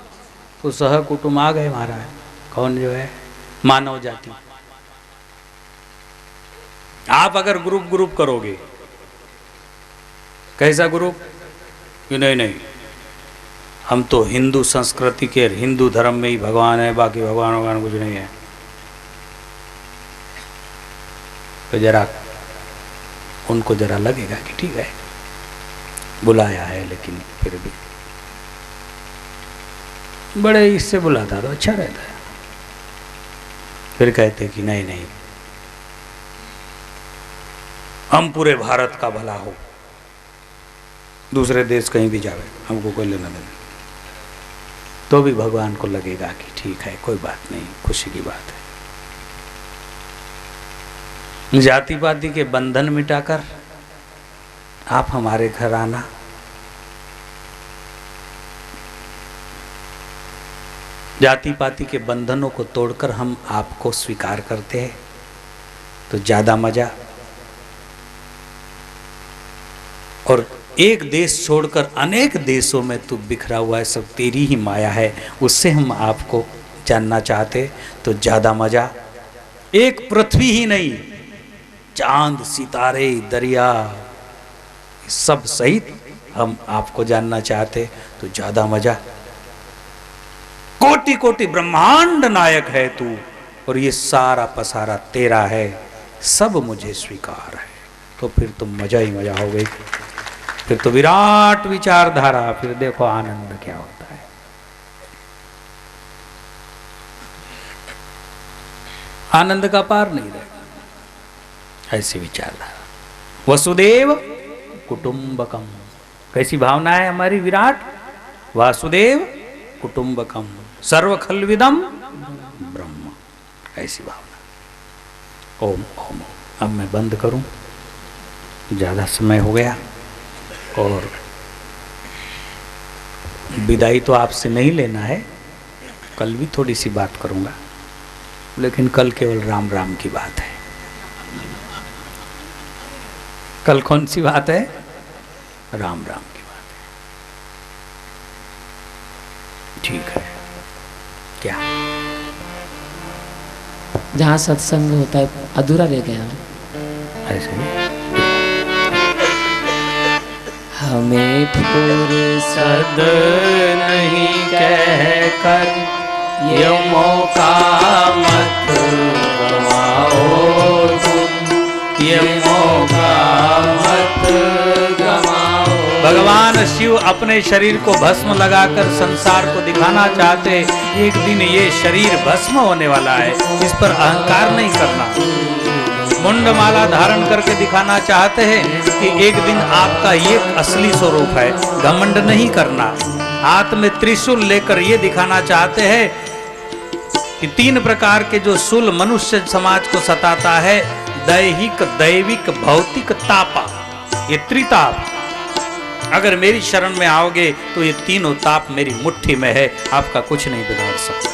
तो सह कुटुंब आ गए महाराज। कौन जो है? मानव जाति। आप अगर ग्रुप करोगे, कैसा ग्रुप? कि नहीं, हम तो हिंदू संस्कृति के हिंदू धर्म में ही भगवान है, बाकी भगवान कुछ नहीं है। तो जरा उनको जरा लगेगा कि ठीक है बुलाया है, लेकिन फिर भी बड़े इससे बुलाता तो अच्छा रहता है। फिर कहते कि नहीं नहीं, हम पूरे भारत का भला हो, दूसरे देश कहीं भी जावे हमको कोई लेना देना, तो भी भगवान को लगेगा कि ठीक है कोई बात नहीं, खुशी की बात है। जाति पाति के बंधन मिटाकर आप हमारे घर आना, जाति पाति के बंधनों को तोड़कर हम आपको स्वीकार करते हैं तो ज्यादा मजा। और एक देश छोड़कर अनेक देशों में तू बिखरा हुआ है, सब तेरी ही माया है, उससे हम आपको जानना चाहते तो ज्यादा मजा। एक पृथ्वी ही नहीं, चांद सितारे दरिया सब सहित हम आपको जानना चाहते तो ज्यादा मजा। कोटि कोटि ब्रह्मांड नायक है तू, और ये सारा पसारा तेरा है, सब मुझे स्वीकार है, तो फिर तो मजा ही मजा हो गई। फिर तो विराट विचारधारा, फिर देखो आनंद क्या होता है। आनंद का पार नहीं रहेगा, ऐसी विचारधारा। वसुदेव कुटुंबकम, कैसी भावना है हमारी विराट, वासुदेव कुटुंबकम सर्व खलविदम ब्रह्म, ऐसी भावना। ओम ओम। अब मैं बंद करूं, ज्यादा समय हो गया, और विदाई तो आपसे नहीं लेना है, कल भी थोड़ी सी बात करूंगा, लेकिन कल केवल राम राम की बात है। कल कौन सी बात है? राम राम की बात है। ठीक है, क्या जहाँ सत्संग होता है अधूरा रह गया ऐसे नहीं? हमें फुर्सत नहीं कह कर ये मौका मत गवाओ तुम, ये मौका मत गवाओ। भगवान शिव अपने शरीर को भस्म लगाकर संसार को दिखाना चाहते, एक दिन ये शरीर भस्म होने वाला है, इस पर अहंकार नहीं करना। मुंडमाला धारण करके दिखाना चाहते हैं कि एक दिन आपका ये असली स्वरूप है, घमंड नहीं करना। हाथ में त्रिशूल लेकर ये दिखाना चाहते हैं कि तीन प्रकार के जो शूल मनुष्य समाज को सताता है, दैहिक दैविक भौतिक तापा, ये त्रिताप, अगर मेरी शरण में आओगे तो ये तीनों ताप मेरी मुट्ठी में है, आपका कुछ नहीं बिगाड़ सकता।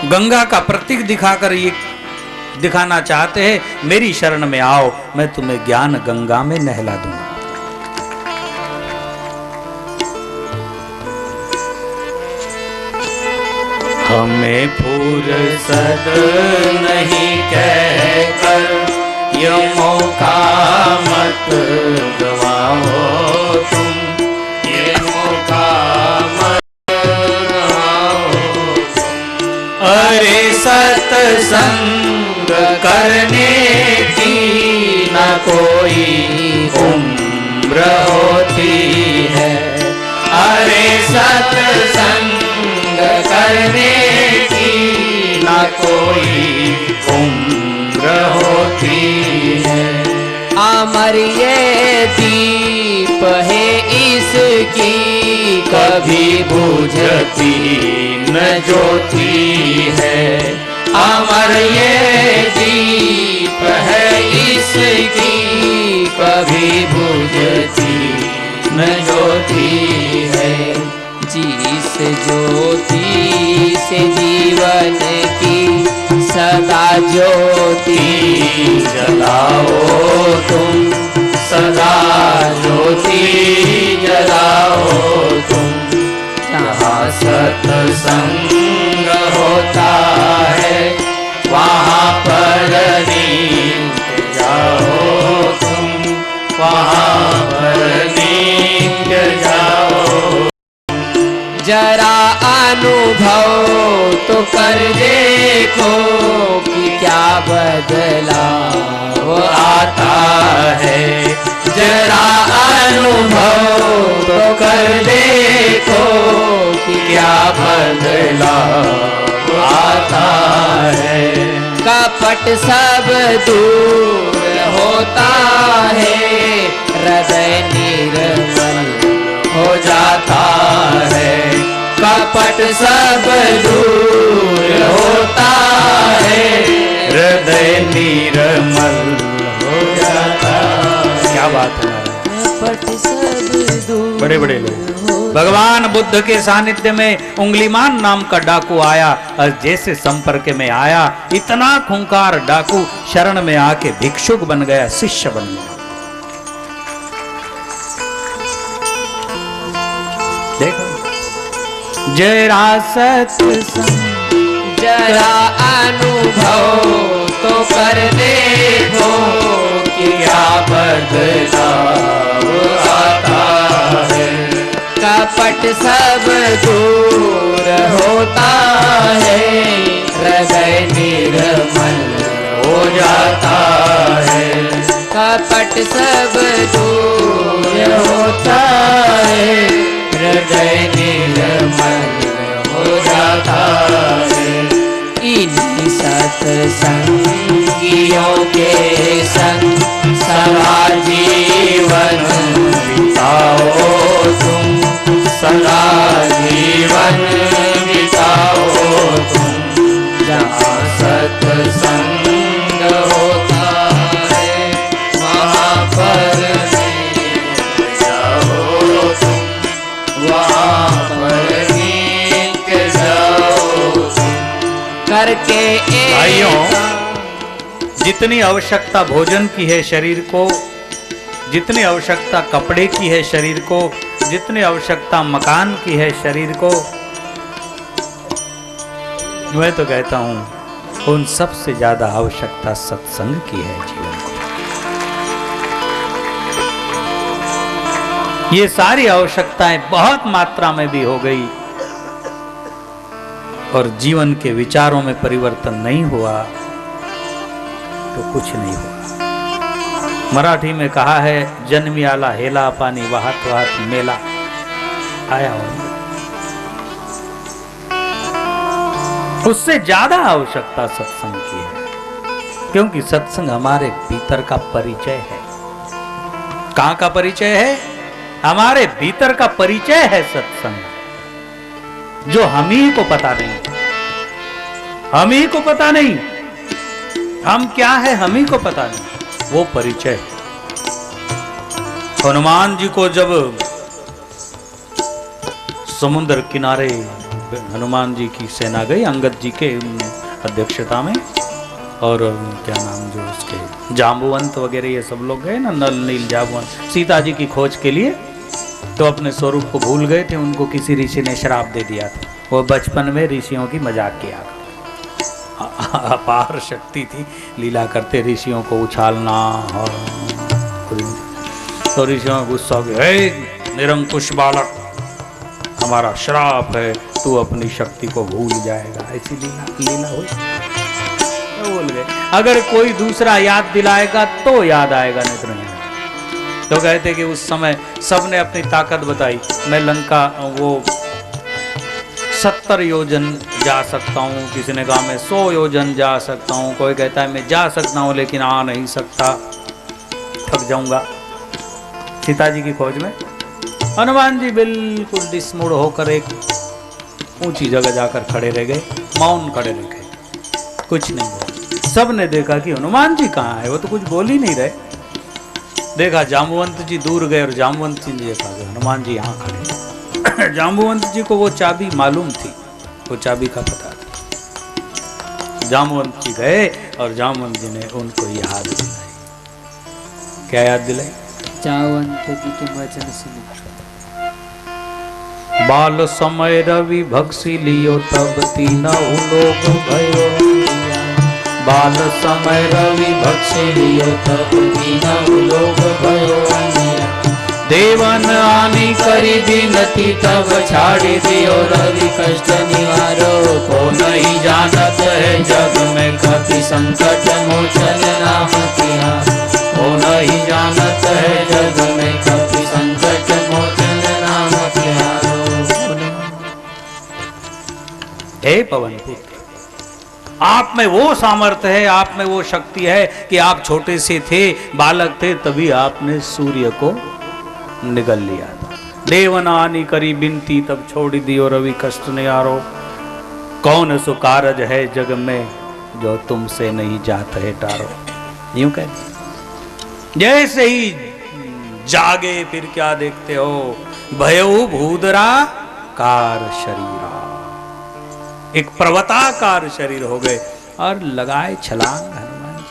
गंगा का प्रतीक दिखाकर ये दिखाना चाहते हैं, मेरी शरण में आओ, मैं तुम्हें ज्ञान गंगा में नहला दूंगा। हमें फुर्सत नहीं कहकर ये मौका मत गवाओ तुम, ये मौका मत गवाओ। अरे सत्संग करने की न कोई उम्र होती है, अरे सत्संग करने की न कोई उम्र होती है। अमर ये दीप है इसकी कभी बुझती न ज्योति है, अमर ये दीप है इसकी कभी बुझती न ज्योति है। जिस ज्योति से जीवन की सदा ज्योति जलाओ तुम, सदा ज्योति जलाओ तुम। जहाँ सत्संग होता है वहाँ पर नींद जाओ तुम, वहाँ पर जरा अनुभव तो कर देखो कि क्या बदलाव आता है। जरा अनुभव तो कर देखो कि क्या बदलाव आता है। कपट सब दूर होता है, हृदय निर्मल हो जाता है। कपट सब दूर होता है, हृदय निर्मल हो जाता है। क्या बात है। कपट सब दूर बड़े बड़े लोग। भगवान बुद्ध के सानिध्य में उंगलीमान नाम का डाकू आया और जैसे संपर्क में आया, इतना खूंखार डाकू शरण में आके भिक्षुक बन गया, शिष्य बन गया। देखो, जरा सत्संग जरा अनुभव तो कर देखो कि क्या बदलाव आता है। कपट सब दूर होता है, हृदय निर्मल हो जाता है। कपट सब दूर होता है, हृदय निर्मल हो जाता है। इन्हीं सत्संगियों के संग सदा जीवन बिताओ तुम, सदा जीवन बिताओ तुम। जहाँ सत्संग होता है वहाँ पर जाओ तुम, वहाँ पर जाओ तुम। करके भाइयों, जितनी आवश्यकता भोजन की है शरीर को, जितनी आवश्यकता कपड़े की है शरीर को, जितनी आवश्यकता मकान की है शरीर को, मैं तो कहता हूं उन सबसे ज्यादा आवश्यकता सत्संग की है जीवन को। ये सारी आवश्यकताएं बहुत मात्रा में भी हो गई और जीवन के विचारों में परिवर्तन नहीं हुआ तो कुछ नहीं हुआ। मराठी में कहा है, जन्मी आला हेला पानी वाहत वाहत मेला आया हो। उससे ज्यादा आवश्यकता सत्संग की है, क्योंकि सत्संग हमारे भीतर का परिचय है। कहां का परिचय है? हमारे भीतर का परिचय है सत्संग, जो हम ही को पता नहीं। हम ही को पता नहीं हम क्या है, हम ही को पता नहीं, वो परिचय। हनुमान जी को जब समुद्र किनारे हनुमान जी की सेना गई अंगद जी के अध्यक्षता में, और क्या नाम जो उसके जाम्बुवंत वगैरह ये सब लोग गए ना, नल नील जाम्बुवंत, सीता जी की खोज के लिए। तो अपने स्वरूप को भूल गए थे, उनको किसी ऋषि ने श्राप दे दिया था। वो बचपन में ऋषियों की मजाक किया, अपार शक्ति थी, लीला करते ऋषियों को उछालना। और तो ऋषियों में गुस्सा हो गया, हे निरंकुश बालक, हमारा श्राप है, तू अपनी शक्ति को भूल जाएगा। ऐसी लीला हुई। तो बोल गए, अगर कोई दूसरा याद दिलाएगा तो याद आएगा, नहीं तो नहीं। तो कहते कि उस समय सबने अपनी ताकत बताई। मैं लंका वो 70 योजन जा सकता हूँ, किसी ने कहा मैं 100 योजन जा सकता हूँ, कोई कहता है मैं जा सकता हूँ लेकिन आ नहीं सकता, थक जाऊंगा। सीता जी की खोज में हनुमान जी बिल्कुल डिसमुड़ होकर एक ऊंची जगह जाकर खड़े रह गए, मौन खड़े रह गए, कुछ नहीं हुआ। सब ने देखा कि हनुमान जी कहाँ है, वो तो कुछ बोल ही नहीं रहे। देखा जाम्बुवंत जी दूर गए और जाम्बुवंत जी ने देखा कि हनुमान जी यहाँ खड़े। जाम्बुवंत जी को वो चाबी मालूम थी, वो चाबी का पता था। जाम्बुवंत जी गए और जाम्बुवंत जी ने उनको याद दिलाई। क्या याद दिलाई? जाम्बुवंत जी के वचन सुने। बाल समय रवि भक्सी लियो तब तीनहु लोक भयो। बाल समय रवि भक्सी लियो तब तीनहु लोक भयो। देवन आनी करी बिनती तब छाड़ी दियो रवि कष्ट निवारो। को नहीं जानत है जग में कपि संकट मोचन नाम तिहारो। को नहीं जानत है जग में कपि संकट मोचन नाम तिहारो। हे पवन पुत्र, आप में वो सामर्थ्य है, आप में वो शक्ति है कि आप छोटे से थे, बालक थे, तभी आपने सूर्य को निगल लिया था। देवनानी करी बिनती तब छोड़ दियो रवि कष्ट निवारो। कौन सो कारज है जग में जो तुमसे नहीं जात है टारो। यूं कहते जैसे ही जागे फिर क्या देखते हो, भयउ भूदरा कार शरीरा, एक पर्वताकार शरीर हो गए और लगाए छलांग हनुमान जी।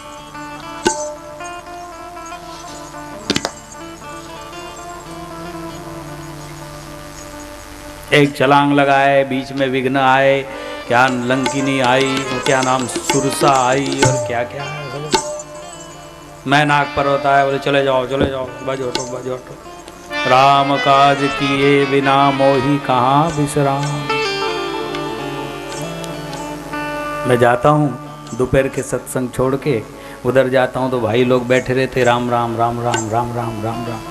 एक छलांग लगाए, बीच में विघ्न आए, क्या लंकिनी आई, क्या नाम सुरसा आई और क्या क्या है सब। मैनाक पर्वत आया, बोले चले जाओ बजो तो राम काज किए बिना मोही कहाँ विश्राम। मैं जाता हूँ दोपहर के सत्संग छोड़ के, उधर जाता हूँ तो भाई लोग बैठे रहते, राम राम राम राम राम राम राम राम।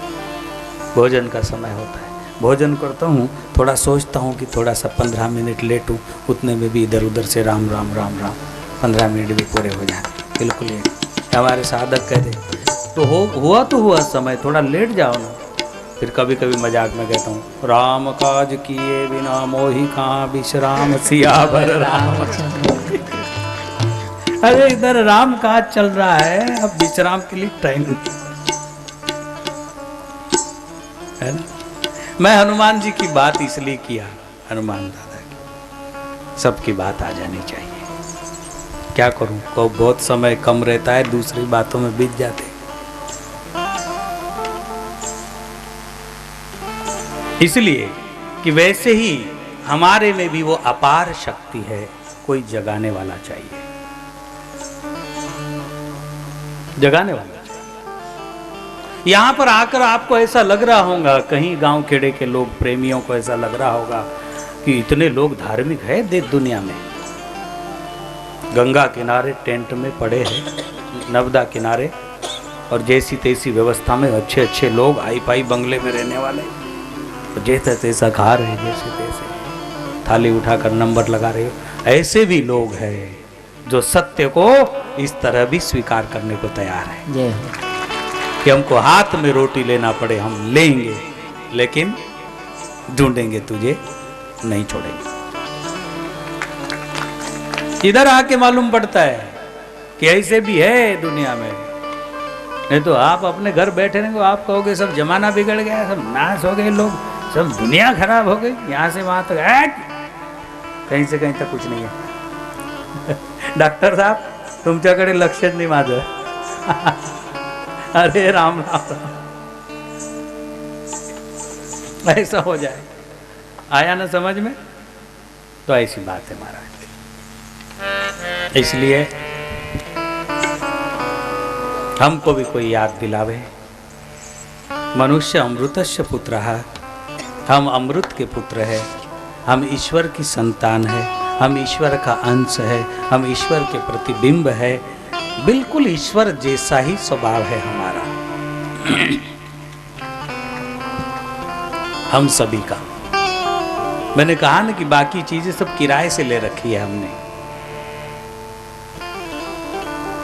भोजन का समय होता है, भोजन करता हूँ, थोड़ा सोचता हूँ कि थोड़ा सा 15 मिनट लेटूँ, उतने में भी इधर उधर से राम राम राम राम 15 मिनट भी पूरे हो जाते। बिल्कुल ये हमारे साधक कहते तो हुआ समय, थोड़ा लेट जाओ ना। फिर कभी कभी मजाक में कहता हूँ, राम काज किए बिना मोही कहाँ विश्राम, सियावर राम। अरे इधर राम काज चल रहा है, अब विश्राम के लिए टाइम है ना। मैं हनुमान जी की बात इसलिए किया, हनुमान दादा की, सबकी बात आ जानी चाहिए। क्या करूं, को बहुत समय कम रहता है, दूसरी बातों में बीत जाते। इसलिए कि वैसे ही हमारे में भी वो अपार शक्ति है, कोई जगाने वाला चाहिए, जगाने वाला चाहिए। यहां पर आकर आपको ऐसा लग रहा होगा, कहीं गांव खेड़े के लोग प्रेमियों को ऐसा लग रहा होगा कि इतने लोग धार्मिक है देश दुनिया में। गंगा किनारे टेंट में पड़े हैं, नर्मदा किनारे, और जैसी तैसी व्यवस्था में अच्छे अच्छे लोग आई पाई बंगले में रहने वाले, जैसा तैसा खा रहे, जैसे तैसे थाली उठाकर नंबर लगा रहे हो। ऐसे भी लोग हैं जो सत्य को इस तरह भी स्वीकार करने को तैयार है कि हमको हाथ में रोटी लेना पड़े हम लेंगे, लेकिन ढूंढेंगे तुझे नहीं छोड़ेंगे। इधर आके मालूम पड़ता है कि ऐसे भी है दुनिया में। नहीं तो आप अपने घर बैठे रहेंगे, आप कहोगे सब जमाना बिगड़ गया, सब नाश हो गए लोग, सब दुनिया खराब हो गई, यहाँ से वहां तक कहीं से कहीं तक कुछ नहीं है। डॉक्टर साहब तुमच्याकडे लक्षच नाही माझं। अरे राम राम राम, ऐसा हो जाए। आया ना समझ में? तो ऐसी बात है महाराज। इसलिए हमको भी कोई याद दिलावे, मनुष्य अमृतस्य पुत्रः, हम अमृत के पुत्र हैं, हम ईश्वर की संतान है, हम ईश्वर का अंश है, हम ईश्वर के प्रतिबिंब है, बिल्कुल ईश्वर जैसा ही स्वभाव है हमारा हम सभी का। मैंने कहा ना कि बाकी चीजें सब किराए से ले रखी है हमने।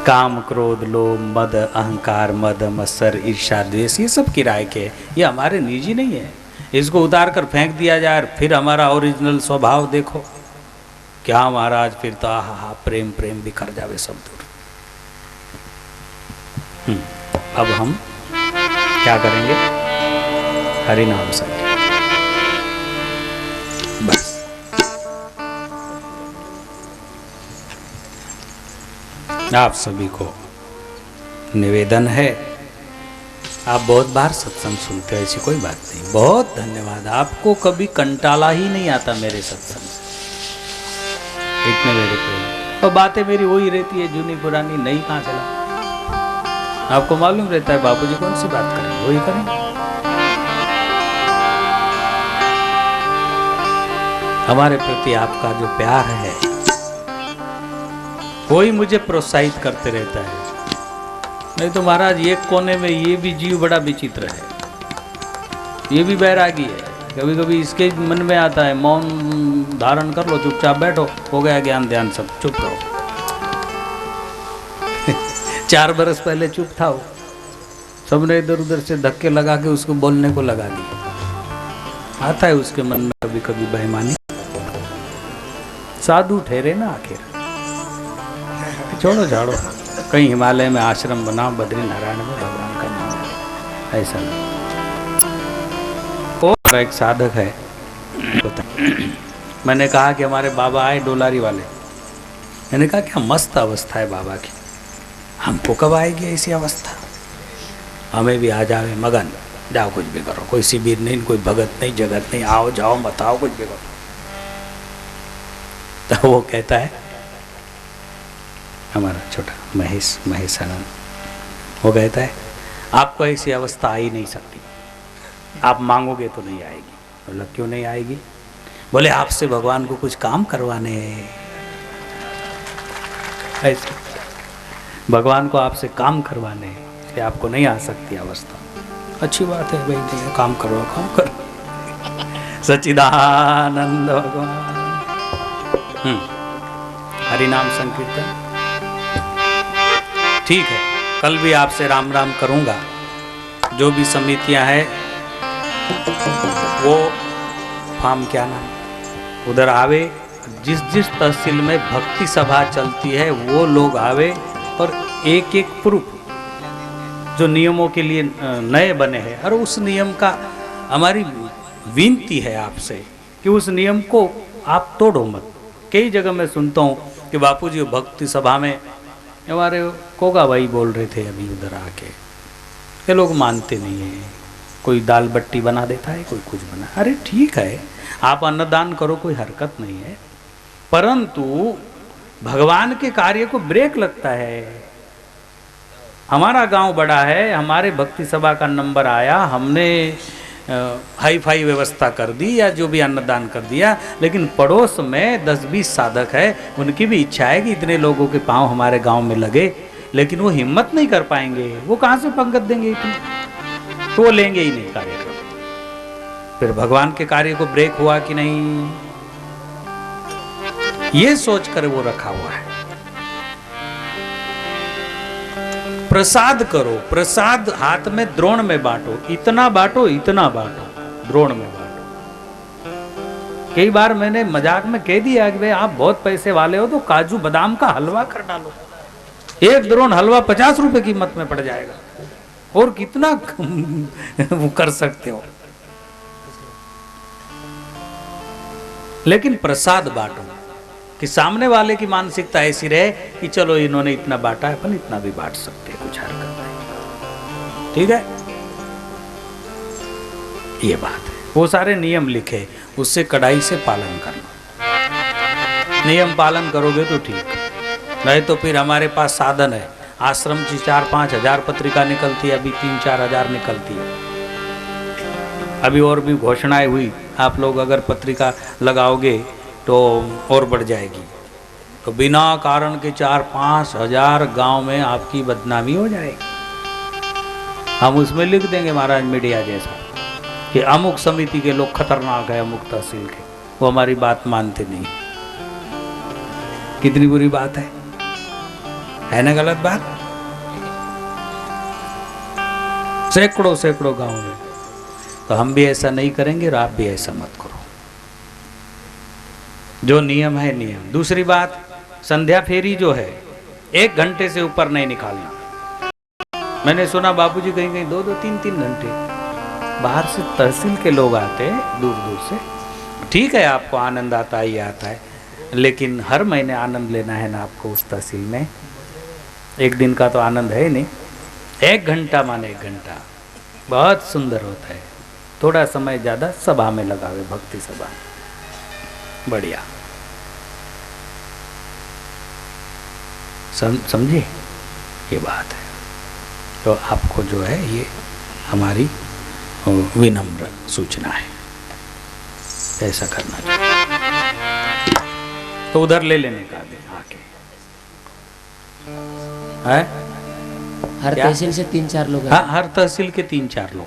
काम, क्रोध, लोभ, मद, अहंकार, मद, मत्सर, ईर्ष्या, द्वेष, ये सब किराए के, ये हमारे निजी नहीं है। इसको उतार कर फेंक दिया जाए और फिर हमारा ओरिजिनल स्वभाव देखो क्या महाराज, फिर तो आहा प्रेम प्रेम बिखर जावे सब दूर। अब हम क्या करेंगे? हरि नाम संकीर्तन। बस आप सभी को निवेदन है, आप बहुत बार सत्संग सुनते हो, ऐसी कोई बात नहीं, बहुत धन्यवाद। आपको कभी कंटाला ही नहीं आता मेरे सत्संग से, इतने मेरे प्रेम। और बातें मेरी वही रहती है, जूनी पुरानी, नई कहाँ से लाऊं? आपको मालूम रहता है बापूजी कौन सी बात करें, वही करें। हमारे प्रति आपका जो प्यार है कोई मुझे प्रोत्साहित करते रहता है। नहीं तो महाराज एक कोने में ये भी जीव बड़ा विचित्र है, ये भी बैरागी है। कभी कभी इसके मन में आता है मौन धारण कर लो, चुपचाप बैठो, हो गया ज्ञान ध्यान सब, चुप रहो। 4 बरस पहले चुप था वो, सबने इधर उधर से धक्के लगा के उसको बोलने को लगा दिया। आता है उसके मन में कभी कभी बेईमानी। साधु ठहरे ना आखिर, छोड़ो झाड़ो, कहीं हिमालय में आश्रम बनाओ, बद्री नारायण में भगवान का नाम, ऐसा नहीं। और एक साधक है, मैंने कहा कि हमारे बाबा आए डोलारी वाले, मैंने कहा क्या मस्त अवस्था है बाबा की, हमको कब आएगी ऐसी अवस्था, हमें भी आ जावे मगन, जाओ कुछ भी करो, कोई शिविर नहीं, कोई भगत नहीं, जगत नहीं, आओ जाओ मत आओ, कुछ भी करो। तो वो कहता है, हमारा छोटा महेश आनंद, वो कहता है आपको ऐसी अवस्था आ ही नहीं सकती, आप मांगोगे तो नहीं आएगी। बोला क्यों नहीं आएगी? बोले आपसे भगवान को कुछ काम करवाने हैं, ऐसे भगवान को आपसे काम करवाने हैं, इसलिए आपको नहीं आ सकती अवस्था। अच्छी बात है भाई, नहीं काम करो, काम करो। सच्चिदानंद भगवान। हरि नाम संकीर्तन ठीक है, कल भी आपसे राम राम करूंगा। जो भी समितियां हैं वो फार्म क्या नाम उधर आवे, जिस जिस तहसील में भक्ति सभा चलती है वो लोग आवे, और एक एक प्रूफ जो नियमों के लिए नए बने हैं, और उस नियम का हमारी विनती है आपसे कि उस नियम को आप तोड़ो मत। कई जगह मैं सुनता हूँ कि बापूजी भक्ति सभा में, हमारे कोगा भाई बोल रहे थे अभी उधर आके, ये लोग मानते नहीं हैं, कोई दाल बट्टी बना देता है, कोई कुछ बना। अरे ठीक है, आप अन्नदान करो, कोई हरकत नहीं है, परंतु भगवान के कार्य को ब्रेक लगता है। हमारा गांव बड़ा है, हमारे भक्ति सभा का नंबर आया, हमने हाई फाई व्यवस्था कर दी या जो भी अन्नदान कर दिया, लेकिन पड़ोस में 10-20 साधक है, उनकी भी इच्छा है कि इतने लोगों के पांव हमारे गांव में लगे, लेकिन वो हिम्मत नहीं कर पाएंगे, वो कहाँ से पंगत देंगे इतनी, तो वो लेंगे ही नहीं कार्यक्रम। फिर भगवान के कार्य को ब्रेक हुआ कि नहीं, ये सोच कर वो रखा हुआ है। प्रसाद करो, प्रसाद हाथ में द्रोण में बांटो, इतना बांटो, इतना बांटो, द्रोण में बांटो। कई बार मैंने मजाक में कह दिया कि भाई आप बहुत पैसे वाले हो तो काजू बादाम का हलवा कर डालो, 1 द्रोण हलवा 50 रुपए कीमत में पड़ जाएगा, और कितना वो कर सकते हो। लेकिन प्रसाद बांटो कि सामने वाले की मानसिकता ऐसी रहे कि चलो इन्होंने इतना बांटा है, अपन इतना भी बांट सकते हैं, कुछ हरकत नहीं, ठीक है। ये बात है, वो सारे नियम लिखे, उससे कड़ाई से पालन करना। नियम पालन करोगे तो ठीक, नहीं तो फिर हमारे पास साधन है, आश्रम की 4-5 हजार पत्रिका निकलती है, अभी 3-4 हजार निकलती है। अभी और भी घोषणाएं हुई, आप लोग अगर पत्रिका लगाओगे तो और बढ़ जाएगी, तो बिना कारण के 4-5 हजार गांव में आपकी बदनामी हो जाएगी। हम उसमें लिख देंगे महाराज मीडिया जैसा कि अमुक समिति के लोग खतरनाक है, अमुक तहसील के, वो हमारी बात मानते नहीं। कितनी बुरी बात है ना, गलत बात। सैकड़ों गांव में, तो हम भी ऐसा नहीं करेंगे और आप भी ऐसा मत करो। जो नियम है नियम। दूसरी बात, संध्या फेरी जो है 1 घंटे से ऊपर नहीं निकालना। मैंने सुना बापूजी कहीं कहीं 2-2, 3-3 घंटे बाहर से तहसील के लोग आते हैं दूर दूर से। ठीक है, आपको आनंद आता ही आता है, लेकिन हर महीने आनंद लेना है ना आपको उस तहसील में। 1 दिन का तो आनंद है ही नहीं। 1 घंटा माने 1 घंटा बहुत सुंदर होता है। थोड़ा समय ज़्यादा सभा में लगावे, भक्ति सभा, बढ़िया। समझे, ये बात है। तो आपको जो है ये हमारी विनम्र सूचना है, ऐसा करना चाहिए। तो उधर ले लेने का भी आके है। हर क्या? तहसील से 3-4 लोग हाँ, हैं। हर तहसील के 3-4 लोग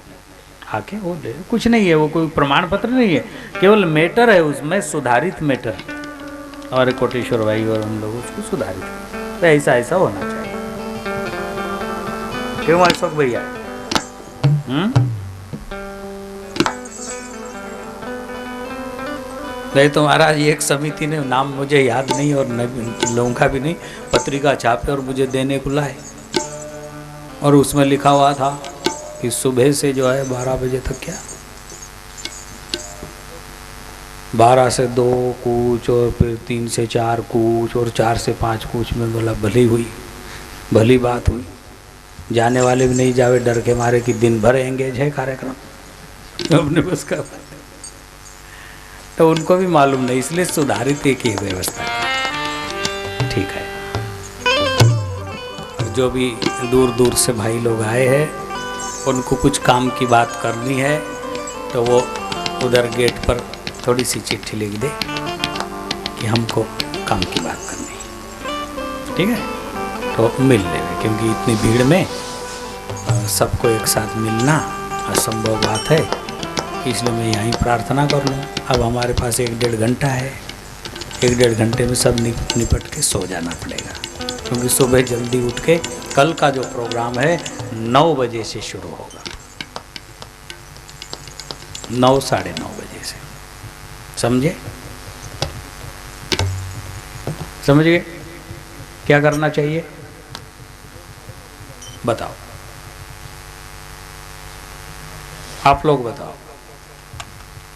आके वो ले, कुछ नहीं है, वो कोई प्रमाण पत्र नहीं है, केवल मैटर है उसमें, सुधारित मैटर। और कोटेश्वर भाई और हम लोग उसको सुधारित, तो ऐसा ऐसा होना चाहिए। क्यों अशोक भैया? नहीं तो महाराज एक समिति ने, नाम मुझे याद नहीं और लोगों का भी नहीं, पत्रिका छापे और मुझे देने को लाए, और उसमें लिखा हुआ था कि सुबह से जो है 12 बजे तक, क्या 12 से 2 कूच, और फिर 3 से 4 कूच, और 4 से 5 कूच में बोला भली हुई, भली बात हुई। जाने वाले भी नहीं जावे, डर के मारे कि दिन भर एंगेज है कार्यक्रम अपने बस का, तो उनको भी मालूम नहीं, इसलिए सुधारित एक ही व्यवस्था है। ठीक है, जो भी दूर दूर से भाई लोग आए हैं, उनको कुछ काम की बात करनी है, तो वो उधर गेट पर थोड़ी सी चिट्ठी लिख दे कि हमको काम की बात करनी है, ठीक है, तो मिल लेंगे। क्योंकि इतनी भीड़ में सबको एक साथ मिलना असंभव बात है, इसलिए मैं यहीं प्रार्थना कर लूँ। अब हमारे पास 1-1.5 घंटा है, 1-1.5 घंटे में सब निपट के सो जाना पड़ेगा, क्योंकि सुबह जल्दी उठ के कल का जो प्रोग्राम है 9 बजे से शुरू होगा, 9 साढ़े 9 बजे से, समझे? समझ गए? क्या करना चाहिए बताओ, आप लोग बताओ,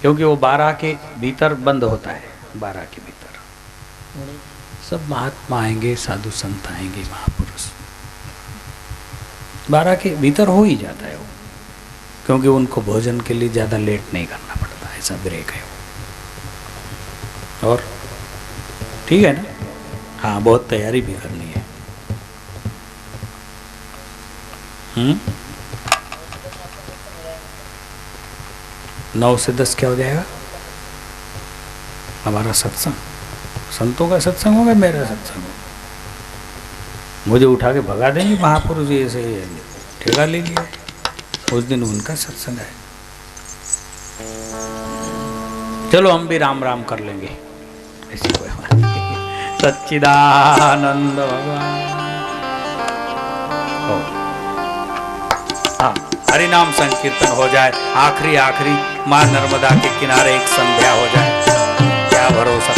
क्योंकि वो 12 के भीतर बंद होता है, 12 के भीतर सब महात्मा आएंगे, साधु संत आएंगे, महापुरुष 12 के भीतर हो ही जाता है वो, क्योंकि उनको भोजन के लिए ज़्यादा लेट नहीं करना पड़ता, ऐसा ब्रेक है वो। और ठीक है ना? हाँ, बहुत तैयारी भी करनी है। 9 से 10 क्या हो जाएगा? हमारा सत्संग, संतों का सत्संग होगा, मेरा सत्संग होगा। मुझे उठा के भगा देंगे महापुरुष, ऐसे ठेका ले लिया, उस दिन उनका सत्संग है। चलो हम भी राम राम कर लेंगे, ऐसी कोई बात नहीं। सच्चिदानंद भगवान। हाँ, हरि नाम संकीर्तन हो जाए, आखिरी माँ नर्मदा के किनारे एक संध्या हो जाए, क्या भरोसा।